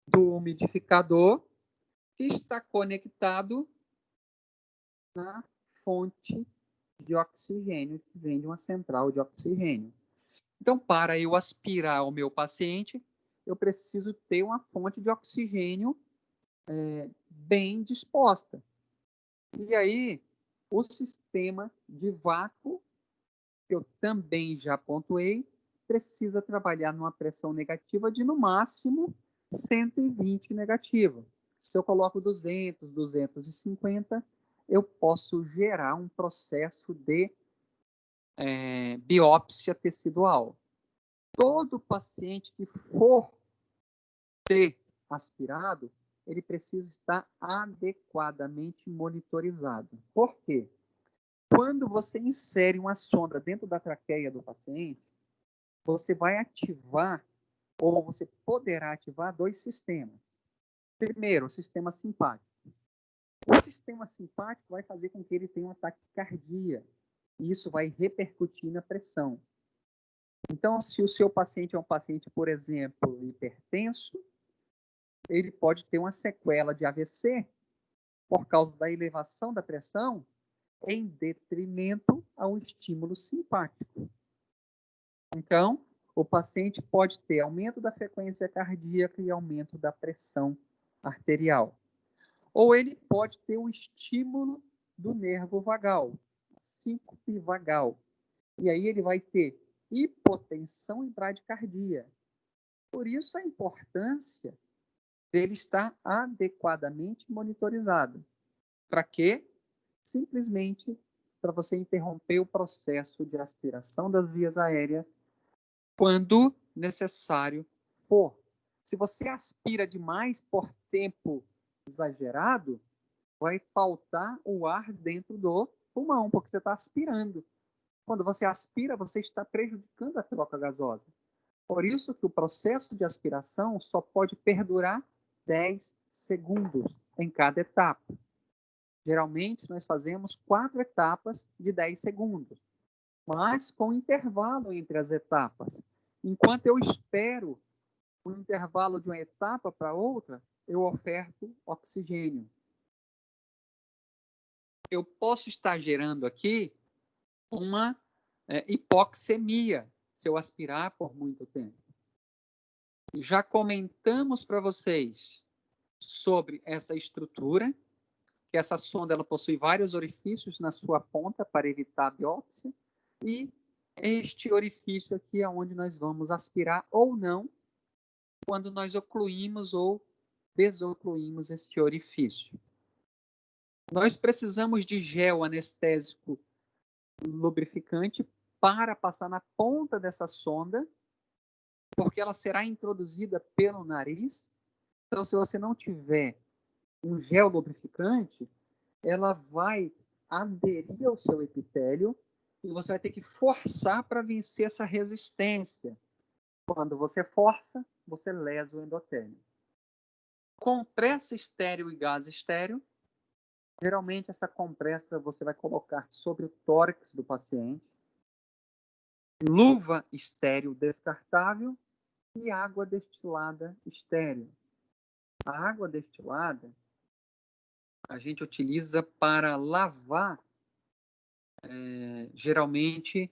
do umidificador, que está conectado na fonte de oxigênio, que vem de uma central de oxigênio. Então, para eu aspirar o meu paciente, eu preciso ter uma fonte de oxigênio bem disposta. E aí, o sistema de vácuo, que eu também já pontuei, precisa trabalhar numa pressão negativa de, no máximo, 120 negativa. Se eu coloco 200, 250, eu posso gerar um processo de biópsia tecidual. Todo paciente que for ser aspirado, ele precisa estar adequadamente monitorizado. Por quê? Quando você insere uma sonda dentro da traqueia do paciente, você vai ativar, ou você poderá ativar, 2 sistemas. Primeiro, o sistema simpático. O sistema simpático vai fazer com que ele tenha uma taquicardia. E isso vai repercutir na pressão. Então, se o seu paciente é um paciente, por exemplo, hipertenso, ele pode ter uma sequela de AVC por causa da elevação da pressão em detrimento ao estímulo simpático. Então, o paciente pode ter aumento da frequência cardíaca e aumento da pressão arterial. Ou ele pode ter um estímulo do nervo vagal, síncope vagal. E aí ele vai ter hipotensão e bradicardia. Por isso a importância dele estar adequadamente monitorizado. Para quê? Simplesmente para você interromper o processo de aspiração das vias aéreas quando necessário for. Se você aspira demais por tempo exagerado, vai faltar o ar dentro do pulmão, porque você está aspirando. Quando você aspira, você está prejudicando a troca gasosa. Por isso que o processo de aspiração só pode perdurar 10 segundos em cada etapa. Geralmente, nós fazemos 4 etapas de 10 segundos, mas com intervalo entre as etapas. Enquanto eu espero o intervalo de uma etapa para outra, eu oferto oxigênio. Eu posso estar gerando aqui uma hipoxemia, se eu aspirar por muito tempo. Já comentamos para vocês sobre essa estrutura, que essa sonda ela possui vários orifícios na sua ponta para evitar a biópsia, e este orifício aqui é onde nós vamos aspirar ou não, quando nós ocluímos ou desocluímos este orifício. Nós precisamos de gel anestésico lubrificante para passar na ponta dessa sonda, porque ela será introduzida pelo nariz. Então, se você não tiver um gel lubrificante, ela vai aderir ao seu epitélio e você vai ter que forçar para vencer essa resistência. Quando você força, você lesa o endotélio. Compressa estéreo e gás estéreo. Geralmente, essa compressa você vai colocar sobre o tórax do paciente. Luva estéreo descartável e água destilada estéreo. A água destilada a gente utiliza para lavar, geralmente,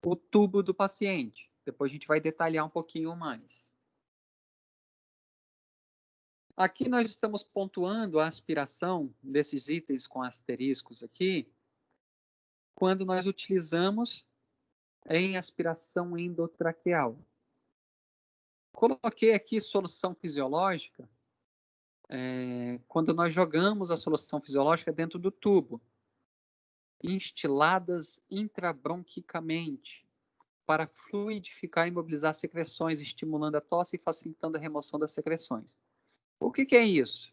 o tubo do paciente. Depois a gente vai detalhar um pouquinho mais. Aqui nós estamos pontuando a aspiração desses itens com asteriscos aqui, quando nós utilizamos em aspiração endotraqueal. Coloquei aqui solução fisiológica, quando nós jogamos a solução fisiológica dentro do tubo, instiladas intrabronquicamente, para fluidificar e imobilizar secreções, estimulando a tosse e facilitando a remoção das secreções. O que é isso?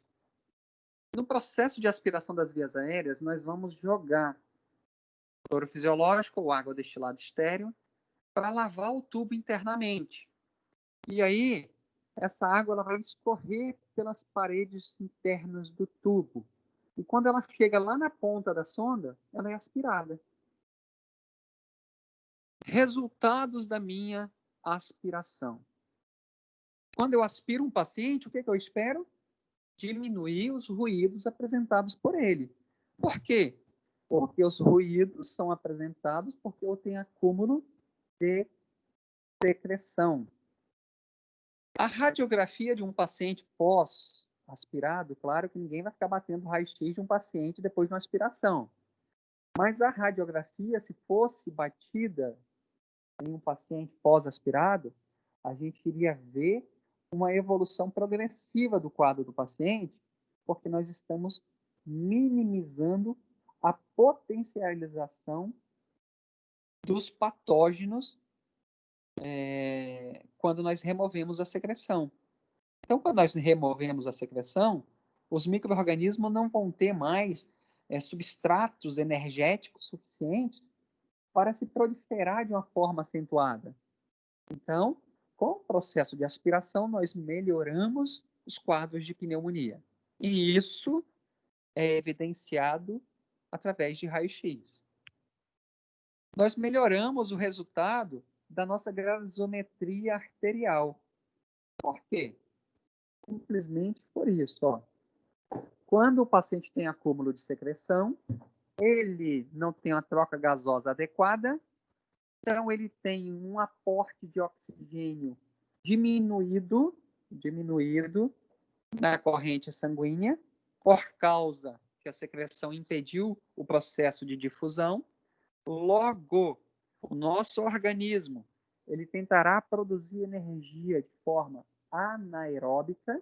No processo de aspiração das vias aéreas, nós vamos jogar soro fisiológico ou água destilada estéreo para lavar o tubo internamente. E aí, essa água ela vai escorrer pelas paredes internas do tubo. E quando ela chega lá na ponta da sonda, ela é aspirada. Resultados da minha aspiração. Quando eu aspiro um paciente, o que eu espero? Diminuir os ruídos apresentados por ele. Por quê? Porque os ruídos são apresentados porque eu tenho acúmulo de secreção. A radiografia de um paciente pós-aspirado, claro que ninguém vai ficar batendo raio-x de um paciente depois de uma aspiração. Mas a radiografia, se fosse batida em um paciente pós-aspirado, a gente iria ver uma evolução progressiva do quadro do paciente, porque nós estamos minimizando a potencialização dos patógenos quando nós removemos a secreção. Então, quando nós removemos a secreção, os micro-organismos não vão ter mais substratos energéticos suficientes para se proliferar de uma forma acentuada. Então, com o processo de aspiração, nós melhoramos os quadros de pneumonia. E isso é evidenciado através de raio-x. Nós melhoramos o resultado da nossa gasometria arterial. Por quê? Simplesmente por isso. Ó. Quando o paciente tem acúmulo de secreção, ele não tem uma troca gasosa adequada, então ele tem um aporte de oxigênio diminuído na corrente sanguínea por causa que a secreção impediu o processo de difusão. Logo, o nosso organismo ele tentará produzir energia de forma anaeróbica,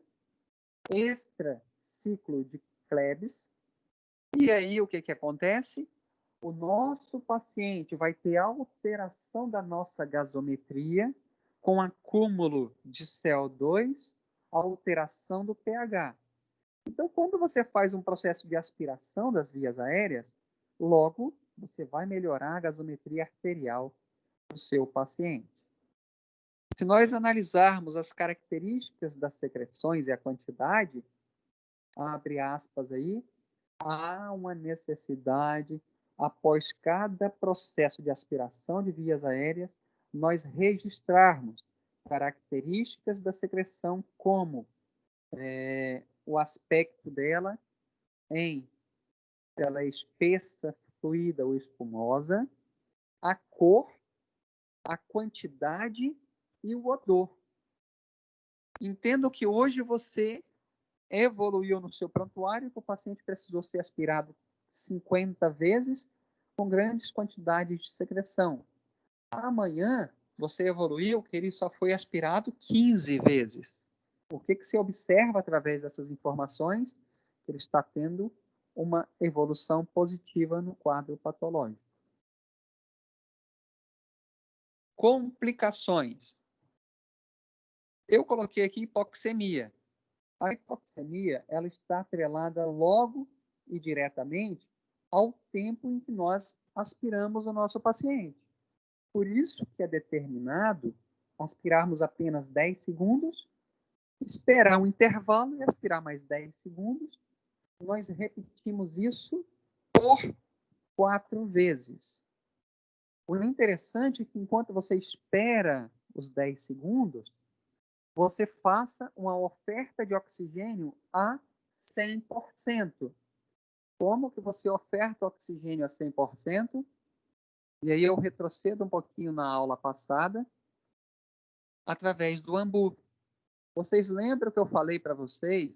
extra ciclo de Krebs. E aí o que acontece? O nosso paciente vai ter alteração da nossa gasometria com acúmulo de CO2, alteração do pH. Então, quando você faz um processo de aspiração das vias aéreas, logo você vai melhorar a gasometria arterial do seu paciente. Se nós analisarmos as características das secreções e a quantidade, abre aspas aí, há uma necessidade, após cada processo de aspiração de vias aéreas, nós registrarmos características da secreção como o aspecto dela em se ela é espessa, fluida ou espumosa, a cor, a quantidade e o odor. Entendo que hoje você evoluiu no seu prontuário, que o paciente precisou ser aspirado 50 vezes com grandes quantidades de secreção. Amanhã, você evoluiu que ele só foi aspirado 15 vezes. Por que você observa através dessas informações que ele está tendo uma evolução positiva no quadro patológico? Complicações. Eu coloquei aqui hipoxemia. A hipoxemia ela está atrelada logo e diretamente ao tempo em que nós aspiramos o nosso paciente. Por isso que é determinado aspirarmos apenas 10 segundos, esperar um intervalo e aspirar mais 10 segundos. Nós repetimos isso por 4 vezes. O interessante é que enquanto você espera os 10 segundos, você faça uma oferta de oxigênio a 100%. Como que você oferta oxigênio a 100%? E aí eu retrocedo um pouquinho na aula passada, através do AMBU. Vocês lembram que eu falei para vocês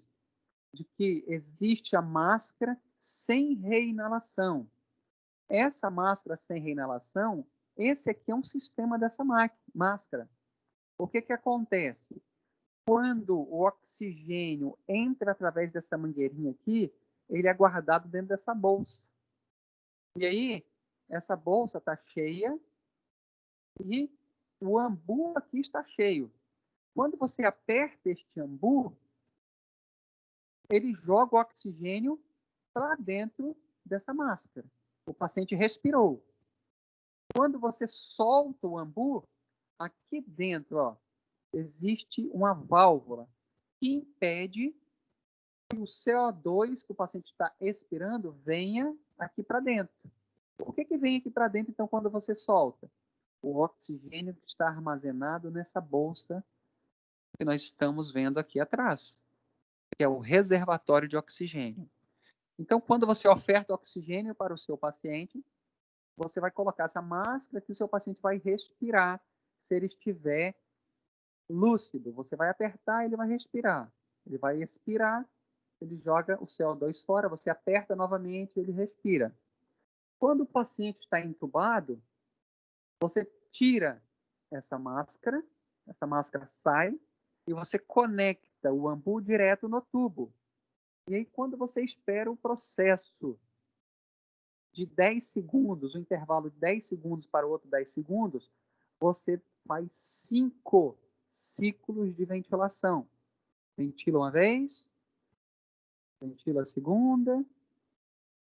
de que existe a máscara sem reinalação? Essa máscara sem reinalação, esse aqui é um sistema dessa máscara. O que acontece? Quando o oxigênio entra através dessa mangueirinha aqui, ele é guardado dentro dessa bolsa. E aí, essa bolsa está cheia e o AMBU aqui está cheio. Quando você aperta este AMBU, ele joga o oxigênio para dentro dessa máscara. O paciente respirou. Quando você solta o AMBU, aqui dentro, ó, existe uma válvula que impede que o CO2 que o paciente está expirando venha aqui para dentro. Por que vem aqui para dentro, então, quando você solta? O oxigênio que está armazenado nessa bolsa que nós estamos vendo aqui atrás, que é o reservatório de oxigênio. Então, quando você oferta oxigênio para o seu paciente, você vai colocar essa máscara que o seu paciente vai respirar. Se ele estiver lúcido, você vai apertar e ele vai respirar. Ele vai expirar, ele joga o CO2 fora, você aperta novamente e ele respira. Quando o paciente está entubado, você tira essa máscara sai e você conecta o AMBU direto no tubo. E aí, quando você espera o processo de 10 segundos, um intervalo de 10 segundos para o outro 10 segundos, você faz 5 ciclos de ventilação. Ventila uma vez, ventila a segunda,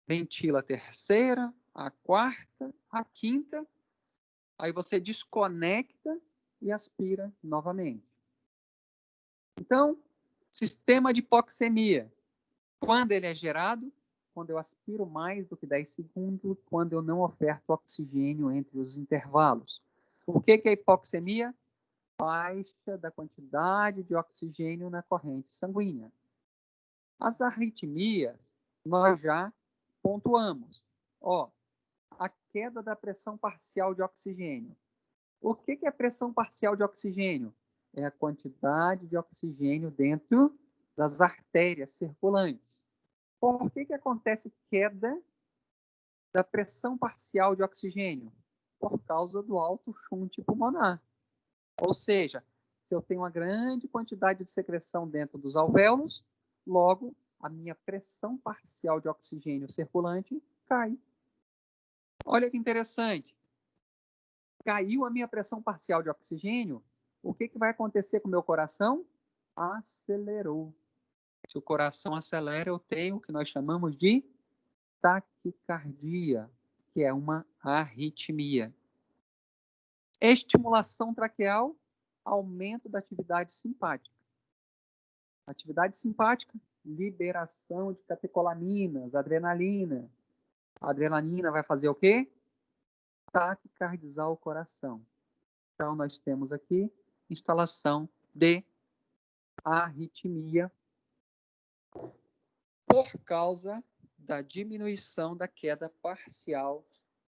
ventila a terceira, a quarta, a quinta, aí você desconecta e aspira novamente. Então, sistema de hipoxemia. Quando ele é gerado? Quando eu aspiro mais do que 10 segundos, quando eu não oferto oxigênio entre os intervalos. O que é hipoxemia? Baixa da quantidade de oxigênio na corrente sanguínea. As arritmias, nós já pontuamos. A queda da pressão parcial de oxigênio. O que é pressão parcial de oxigênio? É a quantidade de oxigênio dentro das artérias circulantes. Por que acontece queda da pressão parcial de oxigênio? Por causa do alto shunt pulmonar. Ou seja, se eu tenho uma grande quantidade de secreção dentro dos alvéolos, logo a minha pressão parcial de oxigênio circulante cai. Olha que interessante. Caiu a minha pressão parcial de oxigênio, o que vai acontecer com o meu coração? Acelerou. Se o coração acelera, eu tenho o que nós chamamos de taquicardia, que é uma arritmia. Estimulação traqueal, aumento da atividade simpática. Atividade simpática, liberação de catecolaminas, adrenalina. A adrenalina vai fazer o quê? Taquicardizar o coração. Então, nós temos aqui instalação de arritmia por causa da diminuição da queda parcial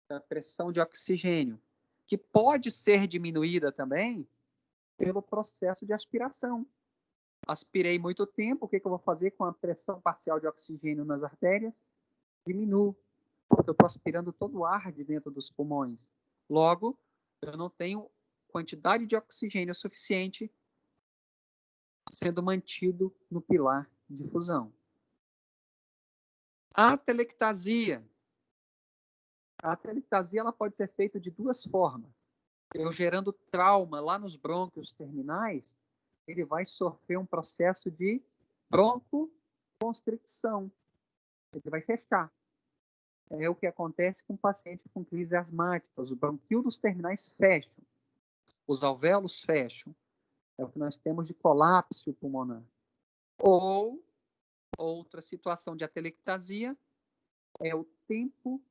da pressão de oxigênio, que pode ser diminuída também pelo processo de aspiração. Aspirei muito tempo, o que eu vou fazer com a pressão parcial de oxigênio nas artérias? Diminuo, porque eu estou aspirando todo o ar de dentro dos pulmões. Logo, eu não tenho quantidade de oxigênio suficiente sendo mantido no pilar de difusão. A atelectasia. A atelectasia ela pode ser feita de duas formas. Eu gerando trauma lá nos brônquios terminais, ele vai sofrer um processo de broncoconstricção. Ele vai fechar. É o que acontece com o paciente com crise asmática. Os bronquíolos terminais fecham. Os alvéolos fecham. É o que nós temos de colapso pulmonar. Ou, outra situação de atelectasia, é o tempo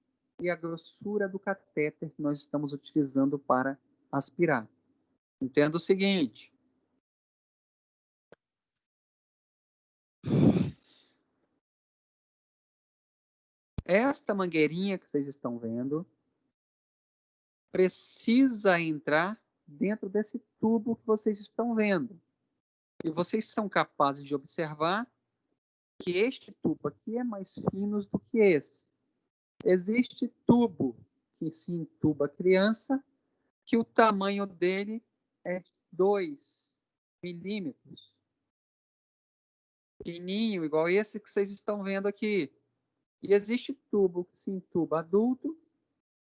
e a grossura do catéter que nós estamos utilizando para aspirar. Entenda o seguinte. Esta mangueirinha que vocês estão vendo precisa entrar dentro desse tubo que vocês estão vendo. E vocês são capazes de observar que este tubo aqui é mais fino do que esse. Existe tubo que se entuba a criança, que o tamanho dele é 2 milímetros. Fininho, igual esse que vocês estão vendo aqui. E existe tubo que se entuba adulto,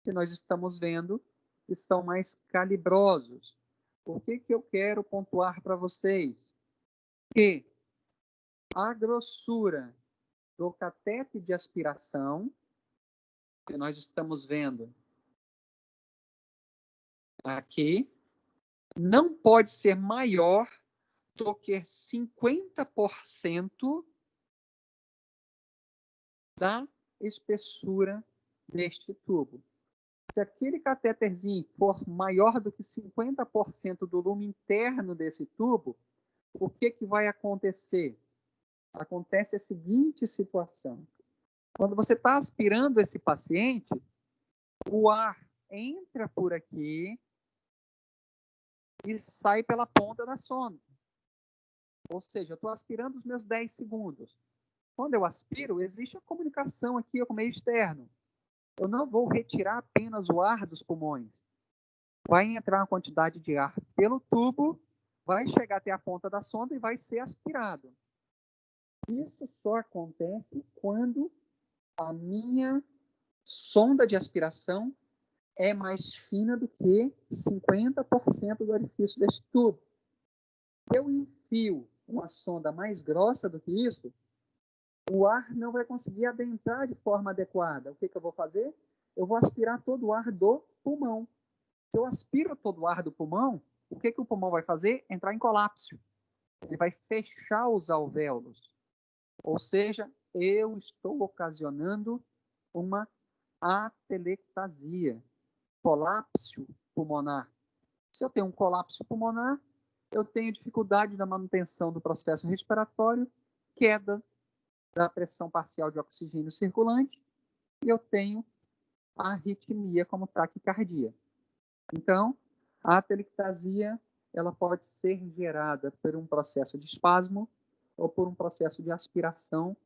que nós estamos vendo, que são mais calibrosos. O que eu quero pontuar para vocês? Que a grossura do catéter de aspiração, que nós estamos vendo aqui, não pode ser maior do que 50% da espessura deste tubo. Se aquele catéterzinho for maior do que 50% do lume interno desse tubo, o que vai acontecer? Acontece a seguinte situação. Quando você está aspirando esse paciente, o ar entra por aqui e sai pela ponta da sonda. Ou seja, eu estou aspirando os meus 10 segundos. Quando eu aspiro, existe a comunicação aqui com o meio externo. Eu não vou retirar apenas o ar dos pulmões. Vai entrar uma quantidade de ar pelo tubo, vai chegar até a ponta da sonda e vai ser aspirado. Isso só acontece quando a minha sonda de aspiração é mais fina do que 50% do orifício deste tubo. Se eu enfio uma sonda mais grossa do que isso, o ar não vai conseguir adentrar de forma adequada. O que eu vou fazer? Eu vou aspirar todo o ar do pulmão. Se eu aspiro todo o ar do pulmão, o que o pulmão vai fazer? Entrar em colapso. Ele vai fechar os alvéolos. Ou seja, eu estou ocasionando uma atelectasia, colapso pulmonar. Se eu tenho um colapso pulmonar, eu tenho dificuldade na manutenção do processo respiratório, queda da pressão parcial de oxigênio circulante, e eu tenho a arritmia como taquicardia. Então, a atelectasia ela pode ser gerada por um processo de espasmo ou por um processo de aspiração,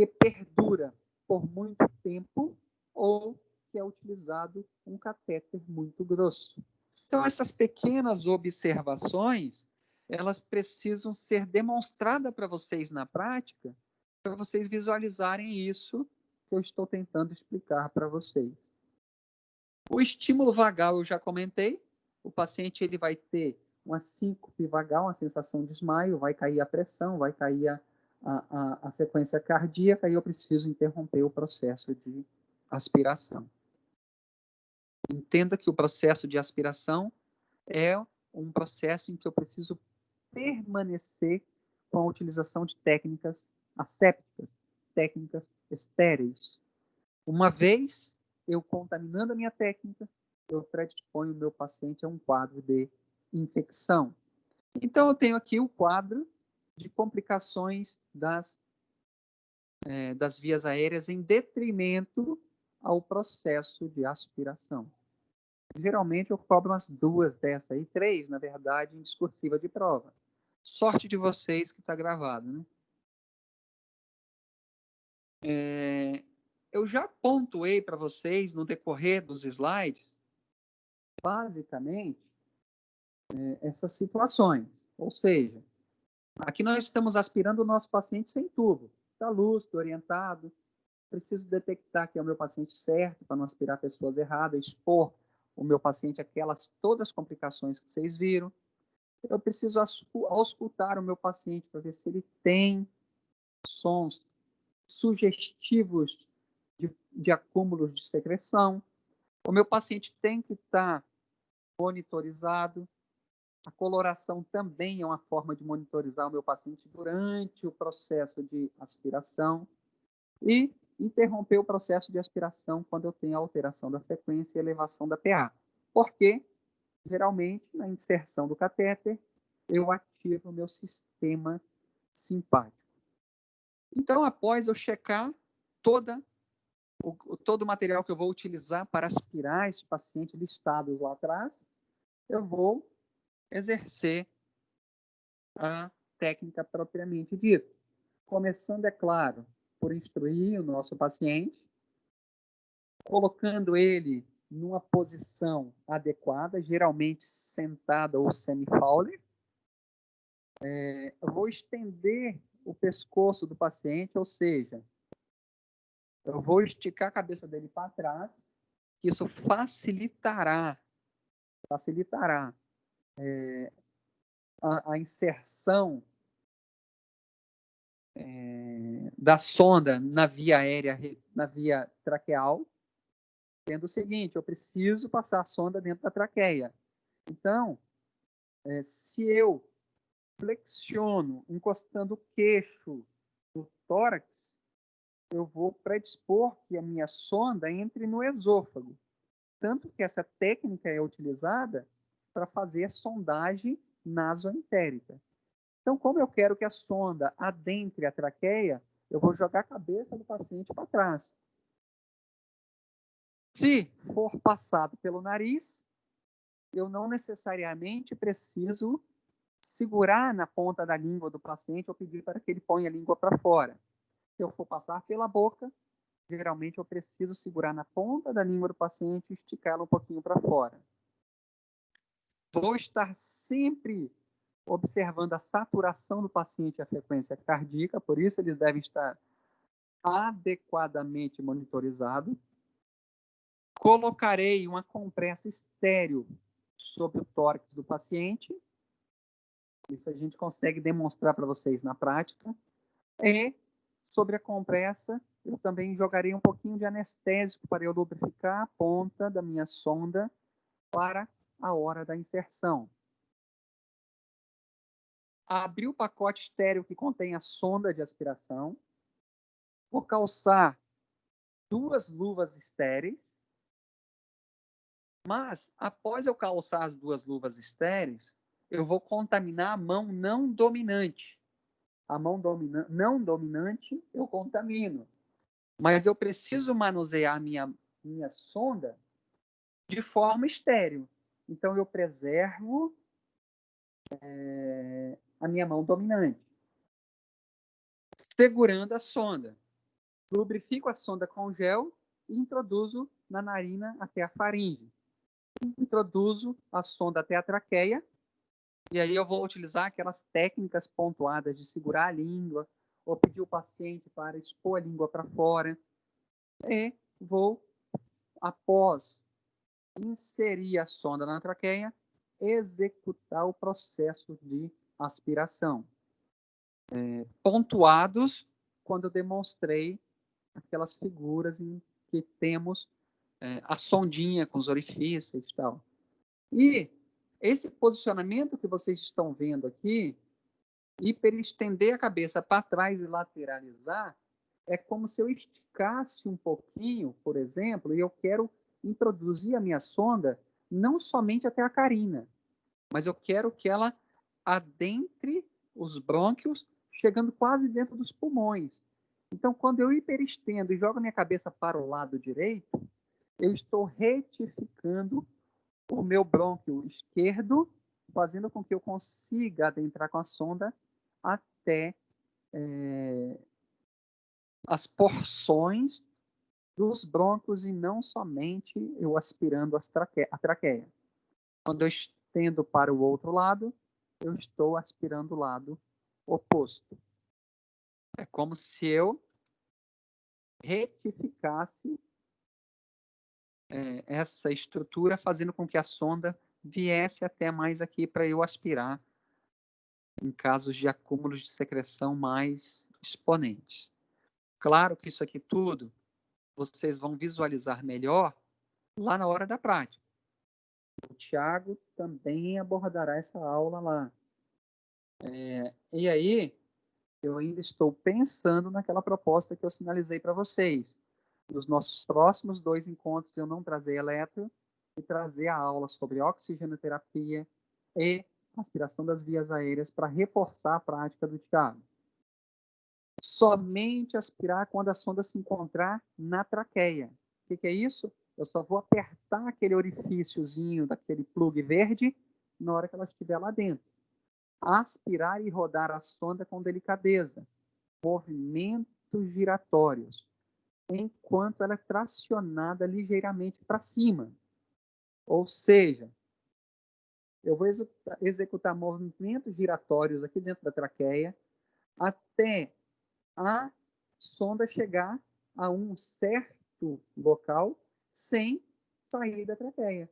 que perdura por muito tempo ou que é utilizado um catéter muito grosso. Então, essas pequenas observações, elas precisam ser demonstradas para vocês na prática, para vocês visualizarem isso que eu estou tentando explicar para vocês. O estímulo vagal eu já comentei. O paciente ele vai ter uma síncope vagal, uma sensação de desmaio, vai cair a pressão, vai cair a frequência cardíaca e eu preciso interromper o processo de aspiração. Entenda que o processo de aspiração é um processo em que eu preciso permanecer com a utilização de técnicas assépticas, técnicas estéreis. Uma vez eu contaminando a minha técnica, eu predisponho o meu paciente a um quadro de infecção. Então, eu tenho aqui o quadro de complicações das vias aéreas em detrimento ao processo de aspiração. Geralmente, eu cobro umas 2 dessas aí, 3, na verdade, em discursiva de prova. Sorte de vocês que está gravado, né? Eu já pontuei para vocês, no decorrer dos slides, basicamente, essas situações. Ou seja, aqui nós estamos aspirando o nosso paciente sem tubo. Está lúcido, orientado. Preciso detectar que é o meu paciente certo, para não aspirar pessoas erradas, expor o meu paciente aquelas todas as complicações que vocês viram. Eu preciso auscultar o meu paciente para ver se ele tem sons sugestivos de acúmulos de secreção. O meu paciente tem que estar monitorizado. A coloração também é uma forma de monitorizar o meu paciente durante o processo de aspiração. E interromper o processo de aspiração quando eu tenho alteração da frequência e elevação da PA. Porque, geralmente, na inserção do catéter, eu ativo o meu sistema simpático. Então, após eu checar todo o material que eu vou utilizar para aspirar esse paciente listados lá atrás, eu vou exercer a técnica propriamente dita. Começando, é claro, por instruir o nosso paciente, colocando ele numa posição adequada, geralmente sentada ou semi-Fowler. Eu vou estender o pescoço do paciente, ou seja, eu vou esticar a cabeça dele para trás, que isso facilitará a inserção da sonda na via aérea, na via traqueal, sendo o seguinte, eu preciso passar a sonda dentro da traqueia. Então, se eu flexiono, encostando o queixo do tórax, eu vou predispor que a minha sonda entre no esôfago. Tanto que essa técnica é utilizada para fazer a sondagem nasoentérica. Então, como eu quero que a sonda adentre a traqueia, eu vou jogar a cabeça do paciente para trás. Se for passado pelo nariz, eu não necessariamente preciso segurar na ponta da língua do paciente ou pedir para que ele ponha a língua para fora. Se eu for passar pela boca, geralmente eu preciso segurar na ponta da língua do paciente e esticá-la um pouquinho para fora. Vou estar sempre observando a saturação do paciente e a frequência cardíaca, por isso eles devem estar adequadamente monitorizados. Colocarei uma compressa estéreo sobre o tórax do paciente. Isso a gente consegue demonstrar para vocês na prática. E sobre a compressa, eu também jogarei um pouquinho de anestésico para eu lubrificar a ponta da minha sonda para a hora da inserção. Abri o pacote estéreo que contém a sonda de aspiração. Vou calçar 2 luvas estéreis. Mas, após eu calçar as 2 luvas estéreis, eu vou contaminar a mão não dominante. A mão não dominante eu contamino. Mas eu preciso manusear a minha sonda de forma estéril. Então, eu preservo a minha mão dominante, segurando a sonda. lubrifico a sonda com gel e introduzo na narina até a faringe. Introduzo a sonda até a traqueia, e aí eu vou utilizar aquelas técnicas pontuadas de segurar a língua, ou pedir o paciente para expor a língua para fora, e vou, após inserir a sonda na traqueia, executar o processo de aspiração. Pontuados quando eu demonstrei aquelas figuras em que temos a sondinha com os orifícios e tal. E esse posicionamento que vocês estão vendo aqui, hiperestender a cabeça para trás e lateralizar, é como se eu esticasse um pouquinho, por exemplo, e eu quero introduzir a minha sonda não somente até a carina, mas eu quero que ela adentre os brônquios, chegando quase dentro dos pulmões. Então, quando eu hiperestendo e jogo a minha cabeça para o lado direito, eu estou retificando o meu brônquio esquerdo, fazendo com que eu consiga adentrar com a sonda até as porções dos brônquios e não somente eu aspirando a traqueia. Quando eu estendo para o outro lado, eu estou aspirando o lado oposto. É como se eu retificasse essa estrutura, fazendo com que a sonda viesse até mais aqui para eu aspirar em casos de acúmulos de secreção mais exponentes. Claro que isso aqui tudo vocês vão visualizar melhor lá na hora da prática. O Thiago também abordará essa aula lá. E aí, eu ainda estou pensando naquela proposta que eu sinalizei para vocês. Nos nossos próximos 2 encontros, eu não trazer eletro e trazer a aula sobre oxigenoterapia e aspiração das vias aéreas para reforçar a prática do Thiago. Somente aspirar quando a sonda se encontrar na traqueia. O que é isso? Eu só vou apertar aquele orifíciozinho daquele plug verde na hora que ela estiver lá dentro. Aspirar e rodar a sonda com delicadeza. Movimentos giratórios. Enquanto ela é tracionada ligeiramente para cima. Ou seja, eu vou executar movimentos giratórios aqui dentro da traqueia até a sonda chegar a um certo local sem sair da traqueia.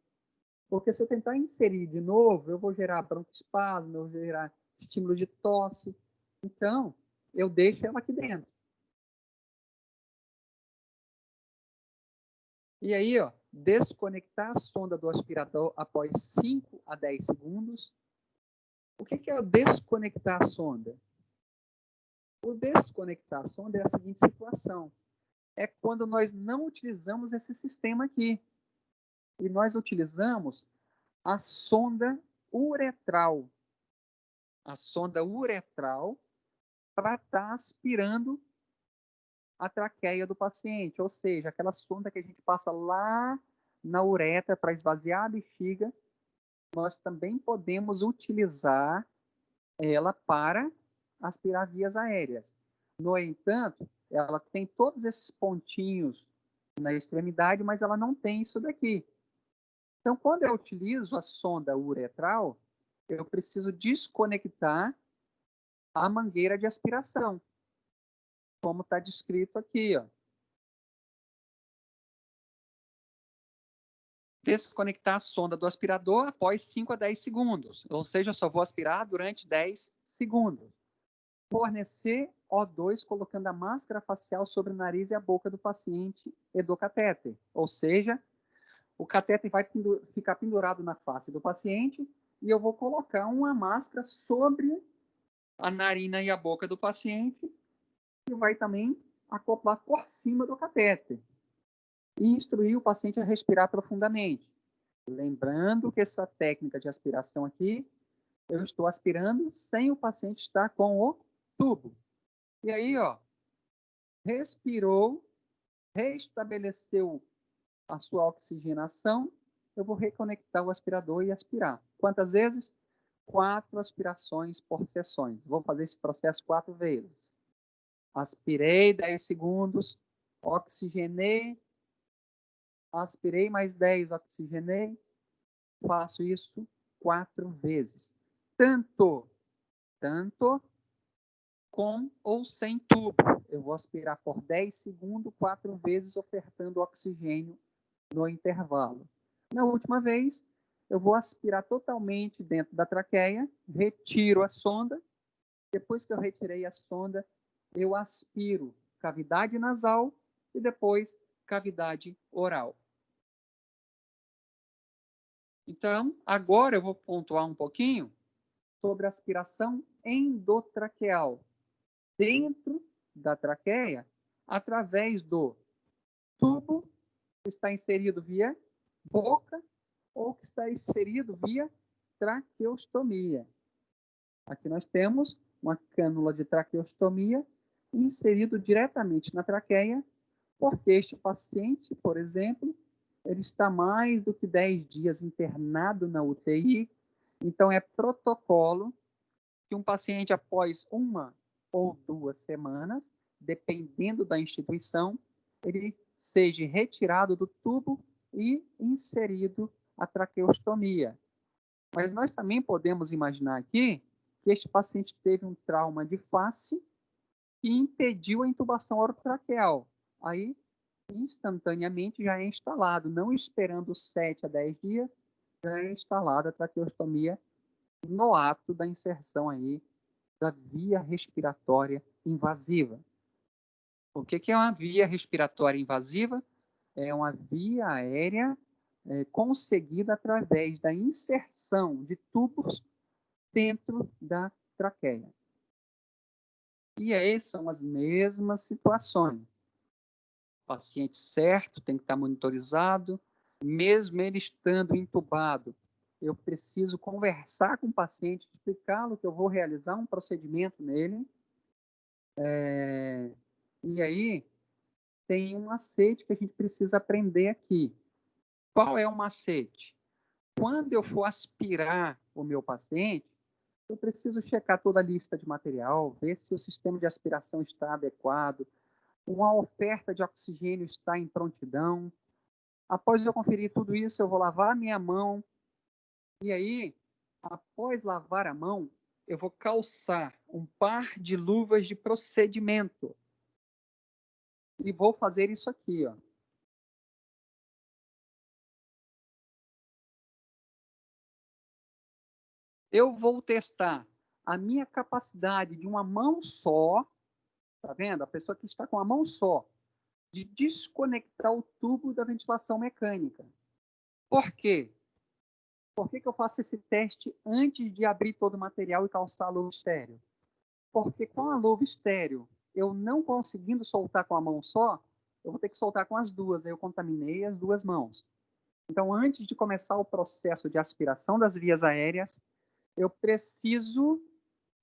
Porque se eu tentar inserir de novo, eu vou gerar broncoespasmo, eu vou gerar estímulo de tosse. Então, eu deixo ela aqui dentro. E aí, ó, desconectar a sonda do aspirador após 5 a 10 segundos. O que é o desconectar a sonda? O desconectar a sonda é a seguinte situação. É quando nós não utilizamos esse sistema aqui. E nós utilizamos a sonda uretral. A sonda uretral para estar aspirando a traqueia do paciente. Ou seja, aquela sonda que a gente passa lá na uretra para esvaziar a bexiga, nós também podemos utilizar ela para aspirar vias aéreas. No entanto, ela tem todos esses pontinhos na extremidade, mas ela não tem isso daqui. Então, quando eu utilizo a sonda uretral, eu preciso desconectar a mangueira de aspiração, como está descrito aqui, ó. Desconectar a sonda do aspirador após 5 a 10 segundos, ou seja, eu só vou aspirar durante 10 segundos. Fornecer O2 colocando a máscara facial sobre o nariz e a boca do paciente e do catéter, ou seja, o catéter vai ficar pendurado na face do paciente e eu vou colocar uma máscara sobre a narina e a boca do paciente e vai também acoplar por cima do catéter e instruir o paciente a respirar profundamente. Lembrando que essa técnica de aspiração aqui, eu estou aspirando sem o paciente estar com o tubo. E aí, ó, respirou, restabeleceu a sua oxigenação, eu vou reconectar o aspirador e aspirar. Quantas vezes? 4 aspirações por sessões. Vou fazer esse processo 4 vezes. Aspirei 10 segundos, Oxigenei, aspirei mais 10, oxigenei. Faço isso 4 vezes. Tanto com ou sem tubo. Eu vou aspirar por 10 segundos, 4 vezes, ofertando oxigênio no intervalo. Na última vez, eu vou aspirar totalmente dentro da traqueia, retiro a sonda. Depois que eu retirei a sonda, eu aspiro cavidade nasal e depois cavidade oral. Então, agora eu vou pontuar um pouquinho sobre a aspiração endotraqueal, dentro da traqueia, através do tubo que está inserido via boca ou que está inserido via traqueostomia. Aqui nós temos uma cânula de traqueostomia inserido diretamente na traqueia, porque este paciente, por exemplo, ele está mais do que 10 dias internado na UTI, então é protocolo que um paciente, após 1 ou 2 semanas, dependendo da instituição, ele seja retirado do tubo e inserido a traqueostomia. Mas nós também podemos imaginar aqui que este paciente teve um trauma de face que impediu a intubação orotraqueal. Aí, instantaneamente, já é instalado, não esperando 7 a 10 dias, já é instalada a traqueostomia no ato da inserção aí da via respiratória invasiva. O que é uma via respiratória invasiva? É uma via aérea conseguida através da inserção de tubos dentro da traqueia. E aí são as mesmas situações. O paciente certo tem que estar monitorizado, mesmo ele estando entubado. Eu preciso conversar com o paciente, explicá-lo que eu vou realizar um procedimento nele. E aí tem um macete que a gente precisa aprender aqui. Qual é o macete? Quando eu for aspirar o meu paciente, eu preciso checar toda a lista de material, ver se o sistema de aspiração está adequado, uma oferta de oxigênio está em prontidão. Após eu conferir tudo isso, eu vou lavar a minha mão. E aí, após lavar a mão, eu vou calçar um par de luvas de procedimento. E vou fazer isso aqui, ó. Eu vou testar a minha capacidade de uma mão só, tá vendo? A pessoa que está com a mão só, de desconectar o tubo da ventilação mecânica. Por quê? Por que eu faço esse teste antes de abrir todo o material e calçar a luva estéreo? Porque com a luva estéreo, eu não conseguindo soltar com a mão só, eu vou ter que soltar com as duas, aí eu contaminei as duas mãos. Então, antes de começar o processo de aspiração das vias aéreas, eu preciso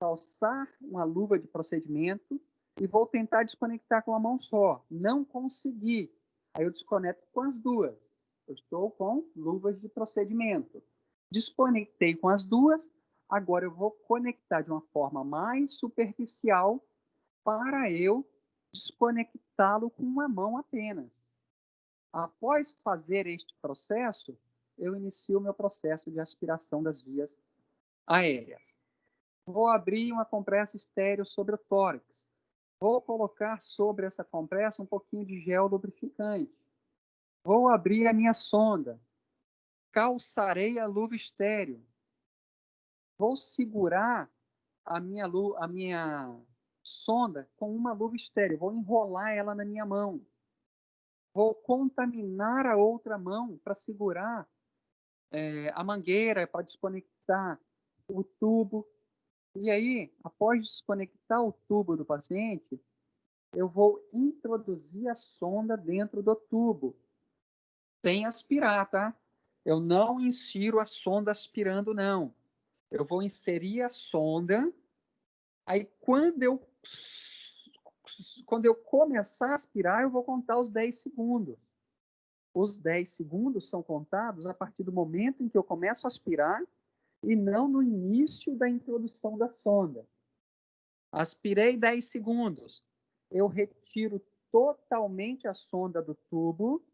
calçar uma luva de procedimento e vou tentar desconectar com a mão só. Não consegui. Aí eu desconecto com as duas. Eu estou com luvas de procedimento. Desconectei com as duas, agora eu vou conectar de uma forma mais superficial para eu desconectá-lo com uma mão apenas. Após fazer este processo, eu inicio o meu processo de aspiração das vias aéreas. Vou abrir uma compressa estéreo sobre o tórax. Vou colocar sobre essa compressa um pouquinho de gel lubrificante. Vou abrir a minha sonda. Calçarei a luva estéreo. Vou segurar a minha sonda com uma luva estéreo. Vou enrolar ela na minha mão. Vou contaminar a outra mão para segurar a mangueira, para desconectar o tubo. E aí, após desconectar o tubo do paciente, eu vou introduzir a sonda dentro do tubo, sem aspirar, tá? Eu não insiro a sonda aspirando, não. Eu vou inserir a sonda, aí quando eu começar a aspirar, eu vou contar os 10 segundos. Os 10 segundos são contados a partir do momento em que eu começo a aspirar e não no início da introdução da sonda. Aspirei 10 segundos. Eu retiro totalmente a sonda do tubo.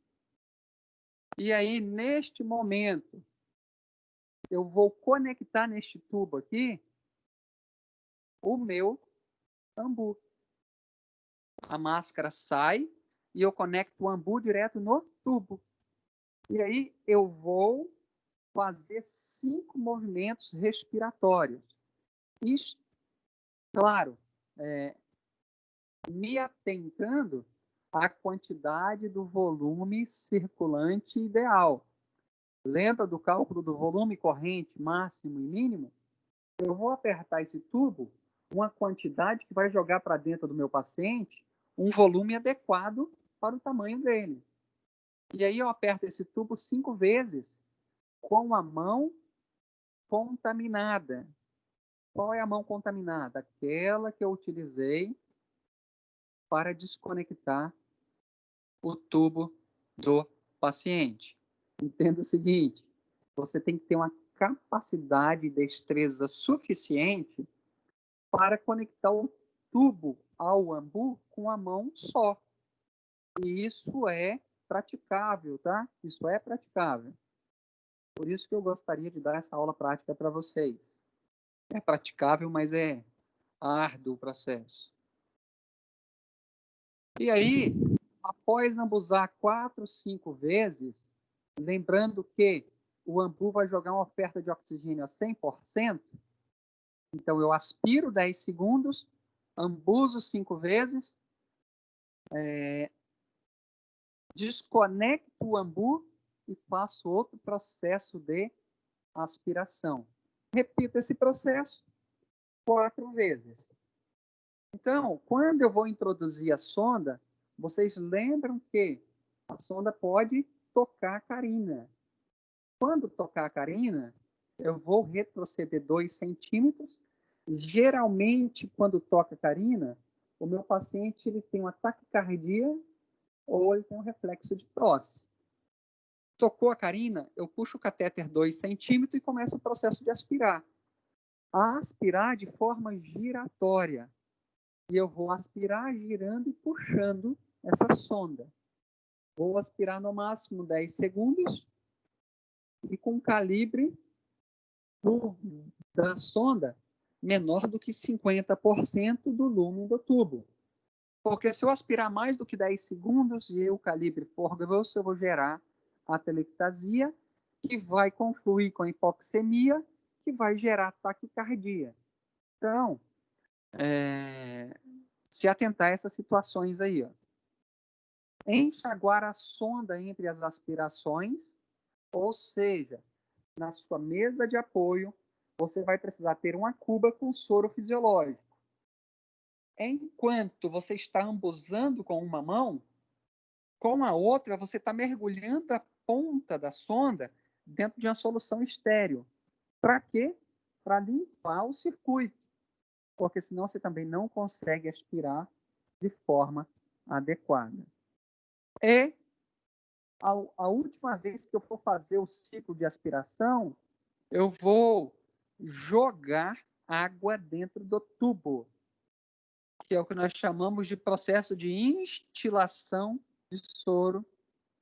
E aí, neste momento, eu vou conectar neste tubo aqui o meu ambu. A máscara sai e eu conecto o ambu direto no tubo. E aí eu vou fazer 5 movimentos respiratórios. Isso, claro, me atentando à quantidade do volume circulante ideal. Lembra do cálculo do volume corrente máximo e mínimo? Eu vou apertar esse tubo, uma quantidade que vai jogar para dentro do meu paciente um volume adequado para o tamanho dele. E aí eu aperto esse tubo 5 vezes com a mão contaminada. Qual é a mão contaminada? Aquela que eu utilizei para desconectar o tubo do paciente. Entenda o seguinte, você tem que ter uma capacidade e destreza suficiente para conectar o tubo ao ambu com a mão só. E isso é praticável, tá? Isso é praticável. Por isso que eu gostaria de dar essa aula prática para vocês. É praticável, mas é árduo o processo. E aí, após ambuzar 4, 5 vezes, lembrando que o ambu vai jogar uma oferta de oxigênio a 100%, então eu aspiro 10 segundos, ambuzo 5 vezes, desconecto o ambu e faço outro processo de aspiração. Repito esse processo 4 vezes. Então, quando eu vou introduzir a sonda, vocês lembram que a sonda pode tocar a carina. Quando tocar a carina, eu vou retroceder 2 centímetros. Geralmente, quando toca a carina, o meu paciente ele tem uma taquicardia ou ele tem um reflexo de tosse. Tocou a carina, eu puxo o catéter 2 centímetros e começo o processo de aspirar. A aspirar de forma giratória. E eu vou aspirar girando e puxando essa sonda. Vou aspirar no máximo 10 segundos e com calibre da sonda menor do que 50% do lumen do tubo. Porque se eu aspirar mais do que 10 segundos e o calibre for grosso, eu vou gerar atelectasia, que vai confluir com a hipoxemia, que vai gerar taquicardia. Então, se atentar a essas situações aí. Ó. Enxaguar a sonda entre as aspirações, ou seja, na sua mesa de apoio, você vai precisar ter uma cuba com soro fisiológico. Enquanto você está ambuzando com uma mão, com a outra você está mergulhando a ponta da sonda dentro de uma solução estéril. Para quê? Para limpar o circuito. Porque senão você também não consegue aspirar de forma adequada. E a última vez que eu for fazer o ciclo de aspiração, eu vou jogar água dentro do tubo, que é o que nós chamamos de processo de instilação de soro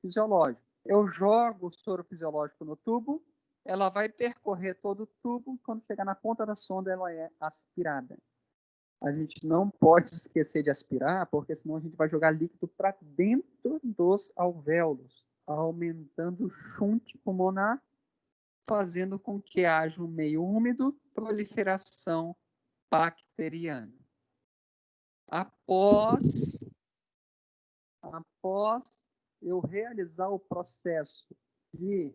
fisiológico. Eu jogo o soro fisiológico no tubo, ela vai percorrer todo o tubo, e quando chegar na ponta da sonda, ela é aspirada. A gente não pode esquecer de aspirar, porque senão a gente vai jogar líquido para dentro dos alvéolos, aumentando o shunt pulmonar, fazendo com que haja um meio úmido, proliferação bacteriana. Após eu realizar o processo de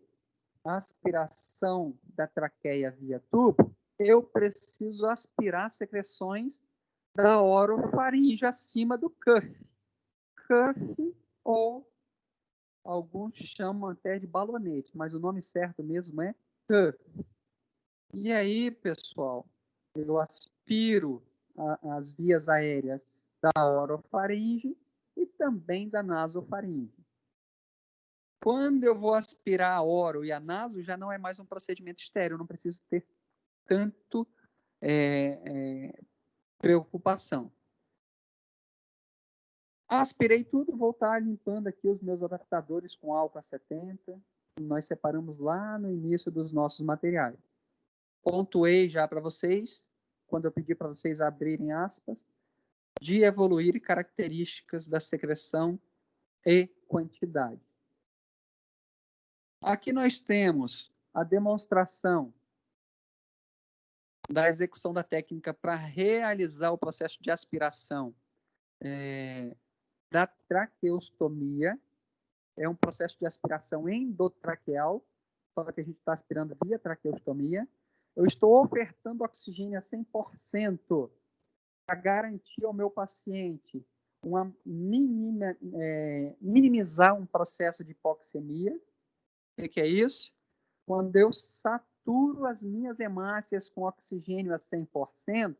aspiração da traqueia via tubo, eu preciso aspirar secreções da orofaringe acima do cuff. Cuff, ou alguns chamam até de balonete, mas o nome certo mesmo é cuff. E aí, pessoal, eu aspiro as vias aéreas da orofaringe e também da nasofaringe. Quando eu vou aspirar a oro e a naso, já não é mais um procedimento estéril, eu não preciso ter tanto preocupação. Aspirei tudo, vou estar limpando aqui os meus adaptadores com álcool a 70. Nós separamos lá no início dos nossos materiais. Pontuei já para vocês, quando eu pedi para vocês abrirem aspas, de evoluir características da secreção e quantidade. Aqui nós temos a demonstração da execução da técnica para realizar o processo de aspiração da traqueostomia. É um processo de aspiração endotraqueal, só que a gente está aspirando via traqueostomia. Eu estou ofertando oxigênio a 100% para garantir ao meu paciente minimizar um processo de hipoxemia. O que é isso? Quando eu saturo as minhas hemácias com oxigênio a 100%,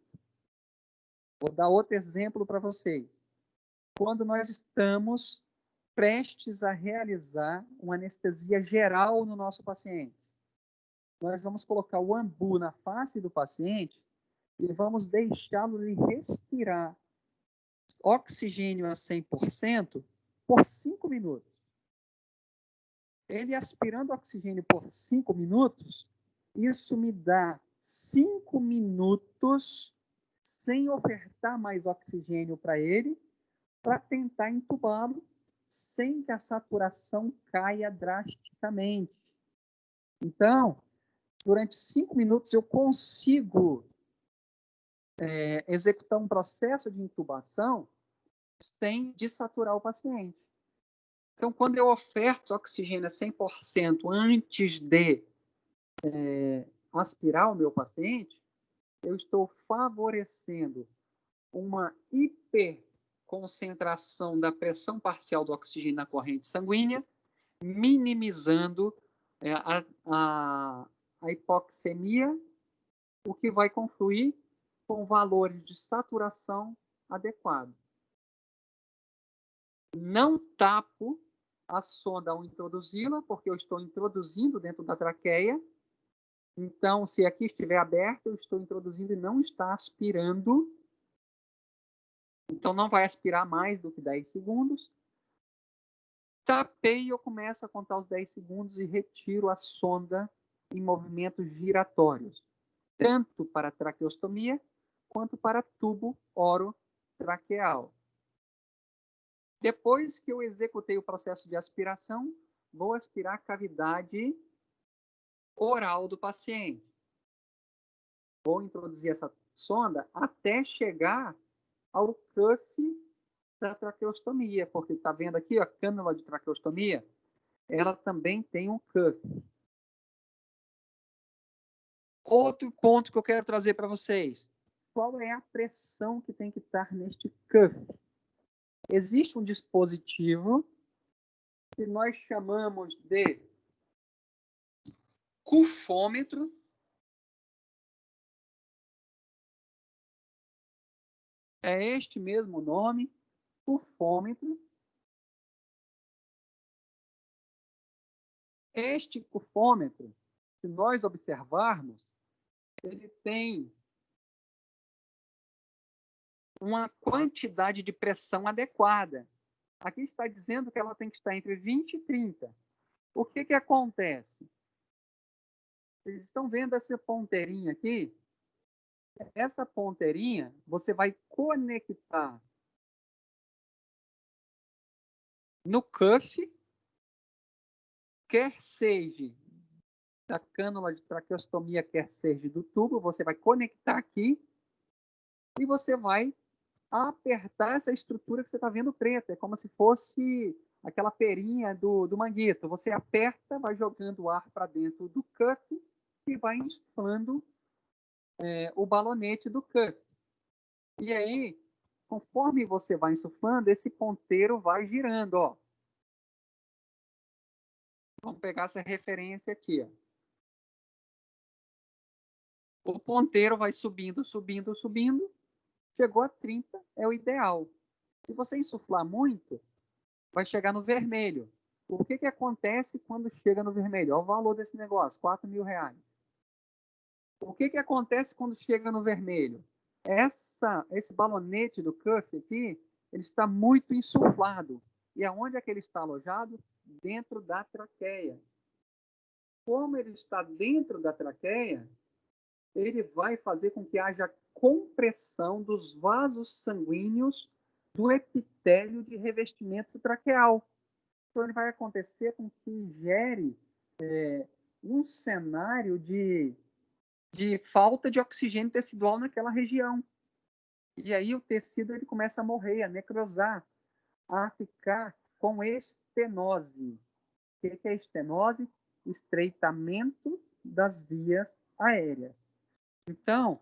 vou dar outro exemplo para vocês. Quando nós estamos prestes a realizar uma anestesia geral no nosso paciente, nós vamos colocar o ambu na face do paciente e vamos deixá-lo respirar oxigênio a 100% por 5 minutos. Ele aspirando oxigênio por 5 minutos, isso me dá 5 minutos sem ofertar mais oxigênio para ele, para tentar entubá-lo sem que a saturação caia drasticamente. Então, durante 5 minutos eu consigo executar um processo de intubação sem desaturar o paciente. Então, quando eu oferto oxigênio a 100% antes de aspirar o meu paciente, eu estou favorecendo uma hiperconcentração da pressão parcial do oxigênio na corrente sanguínea, minimizando a hipoxemia, o que vai confluir com valores de saturação adequados. Não tapo a sonda ao introduzi-la, porque eu estou introduzindo dentro da traqueia. Então, se aqui estiver aberto, eu estou introduzindo e não está aspirando. Então, não vai aspirar mais do que 10 segundos. Tapei e eu começo a contar os 10 segundos e retiro a sonda em movimentos giratórios, tanto para traqueostomia quanto para tubo orotraqueal. Depois que eu executei o processo de aspiração, vou aspirar a cavidade oral do paciente. Vou introduzir essa sonda até chegar ao cuff da traqueostomia, porque está vendo aqui a cânula de traqueostomia, ela também tem um cuff. Outro ponto que eu quero trazer para vocês, qual é a pressão que tem que estar neste cuff? Existe um dispositivo que nós chamamos de cuffômetro. É este mesmo nome, cuffômetro. Este cuffômetro, se nós observarmos, ele tem uma quantidade de pressão adequada. Aqui está dizendo que ela tem que estar entre 20 e 30. O que acontece? Vocês estão vendo essa ponteirinha aqui? Essa ponteirinha, você vai conectar no cuff, quer seja da cânula de traqueostomia, quer seja do tubo, você vai conectar aqui e você vai apertar essa estrutura que você está vendo preta. É como se fosse aquela perinha do manguito. Você aperta, vai jogando o ar para dentro do cuff e vai insuflando o balonete do cuff. E aí, conforme você vai insuflando, esse ponteiro vai girando. Ó. Vamos pegar essa referência aqui. Ó. O ponteiro vai subindo, subindo, subindo. Chegou a 30, é o ideal. Se você insuflar muito, vai chegar no vermelho. O que acontece quando chega no vermelho? Olha o valor desse negócio, R$4.000. O que acontece quando chega no vermelho? Esse balonete do cuff aqui, ele está muito insuflado. E aonde é que ele está alojado? Dentro da traqueia. Como ele está dentro da traqueia, ele vai fazer com que haja compressão dos vasos sanguíneos do epitélio de revestimento traqueal. Então, ele vai acontecer com que gere um cenário de falta de oxigênio tecidual naquela região. E aí o tecido ele começa a morrer, a necrosar, a ficar com estenose. O que é estenose? Estreitamento das vias aéreas. Então,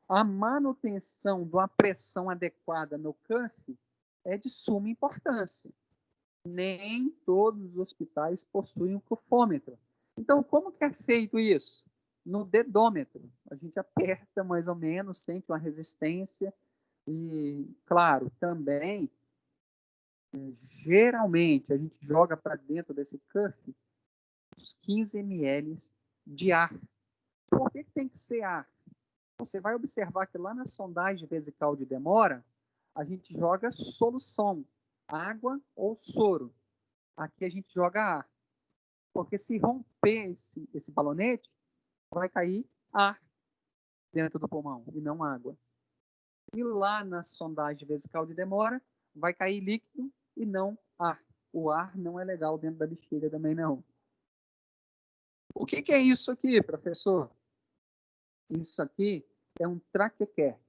a manutenção de uma pressão adequada no cuff é de suma importância. Nem todos os hospitais possuem um cuffômetro. Então, como que é feito isso? No dedômetro. A gente aperta mais ou menos, sente uma resistência e, claro, também, geralmente, a gente joga para dentro desse cuff uns 15 ml de ar. Por que tem que ser ar? Você vai observar que lá na sondagem vesical de demora, a gente joga solução, água ou soro. Aqui a gente joga ar. Porque se romper esse balonete, vai cair ar dentro do pulmão e não água. E lá na sondagem vesical de demora, vai cair líquido e não ar. O ar não é legal dentro da bexiga também não. O que é isso aqui, professor? Isso aqui é um traquequer.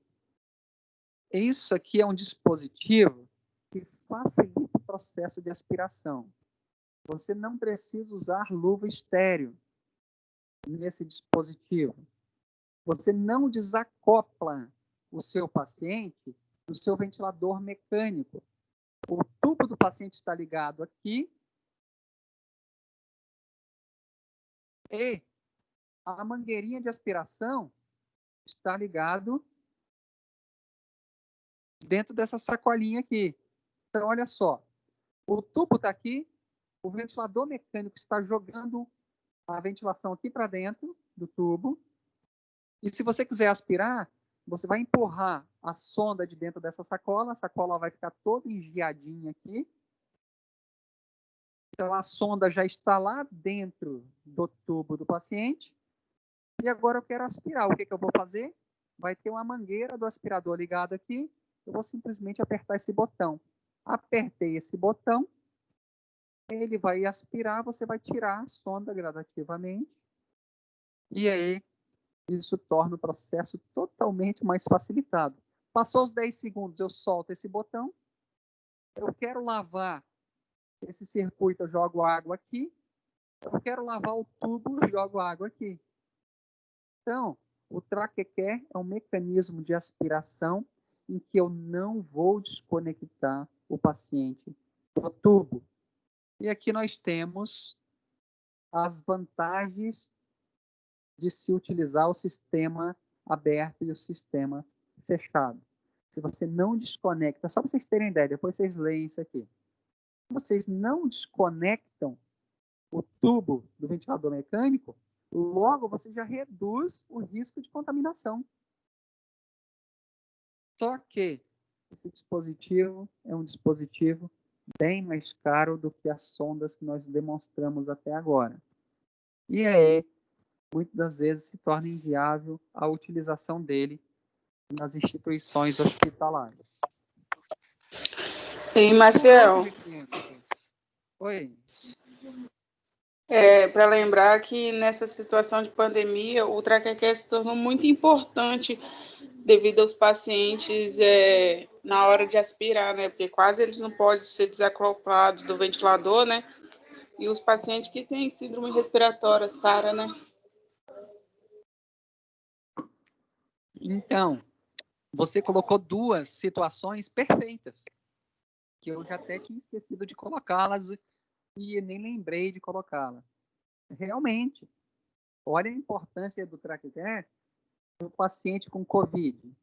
Isso aqui é um dispositivo que facilita o processo de aspiração. Você não precisa usar luva estéreo nesse dispositivo. Você não desacopla o seu paciente do seu ventilador mecânico. O tubo do paciente está ligado aqui e a mangueirinha de aspiração está ligado dentro dessa sacolinha aqui. Então, olha só. O tubo está aqui, o ventilador mecânico está jogando a ventilação aqui para dentro do tubo. E se você quiser aspirar, você vai empurrar a sonda de dentro dessa sacola, a sacola vai ficar toda engiadinha aqui. Então, a sonda já está lá dentro do tubo do paciente. E agora eu quero aspirar. O que eu vou fazer? Vai ter uma mangueira do aspirador ligada aqui. Eu vou simplesmente apertar esse botão. Apertei esse botão. Ele vai aspirar, você vai tirar a sonda gradativamente. E aí, isso torna o processo totalmente mais facilitado. Passou os 10 segundos, eu solto esse botão. Eu quero lavar esse circuito, eu jogo água aqui. Eu quero lavar o tubo, eu jogo água aqui. Então, o traquequer é um mecanismo de aspiração em que eu não vou desconectar o paciente do tubo. E aqui nós temos as vantagens de se utilizar o sistema aberto e o sistema fechado. Se você não desconecta, só para vocês terem ideia, depois vocês leem isso aqui. Se vocês não desconectam o tubo do ventilador mecânico, logo você já reduz o risco de contaminação. Só que esse dispositivo é um dispositivo bem mais caro do que as sondas que nós demonstramos até agora. E aí, muitas das vezes, se torna inviável a utilização dele nas instituições hospitalares. E, Marcel, oi. Para lembrar que nessa situação de pandemia, o traquequer se tornou muito importante devido aos pacientes na hora de aspirar, né? Porque quase eles não podem ser desacoplados do ventilador, né? E os pacientes que têm síndrome respiratória, SARA, né? Então, você colocou duas situações perfeitas, que eu já até tinha esquecido de colocá-las e nem lembrei de colocá-las. Realmente, olha a importância do traquequer no paciente com COVID.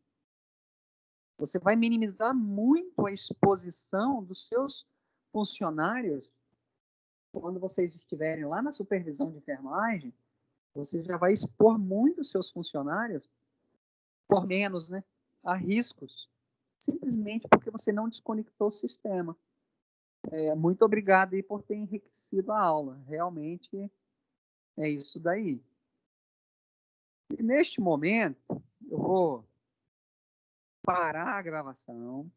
Você vai minimizar muito a exposição dos seus funcionários quando vocês estiverem lá na supervisão de enfermagem. Você já vai expor muito os seus funcionários, por menos, né, a riscos simplesmente porque você não desconectou o sistema. Muito obrigado aí por ter enriquecido a aula. Realmente é isso daí. E neste momento, eu vou parar a gravação.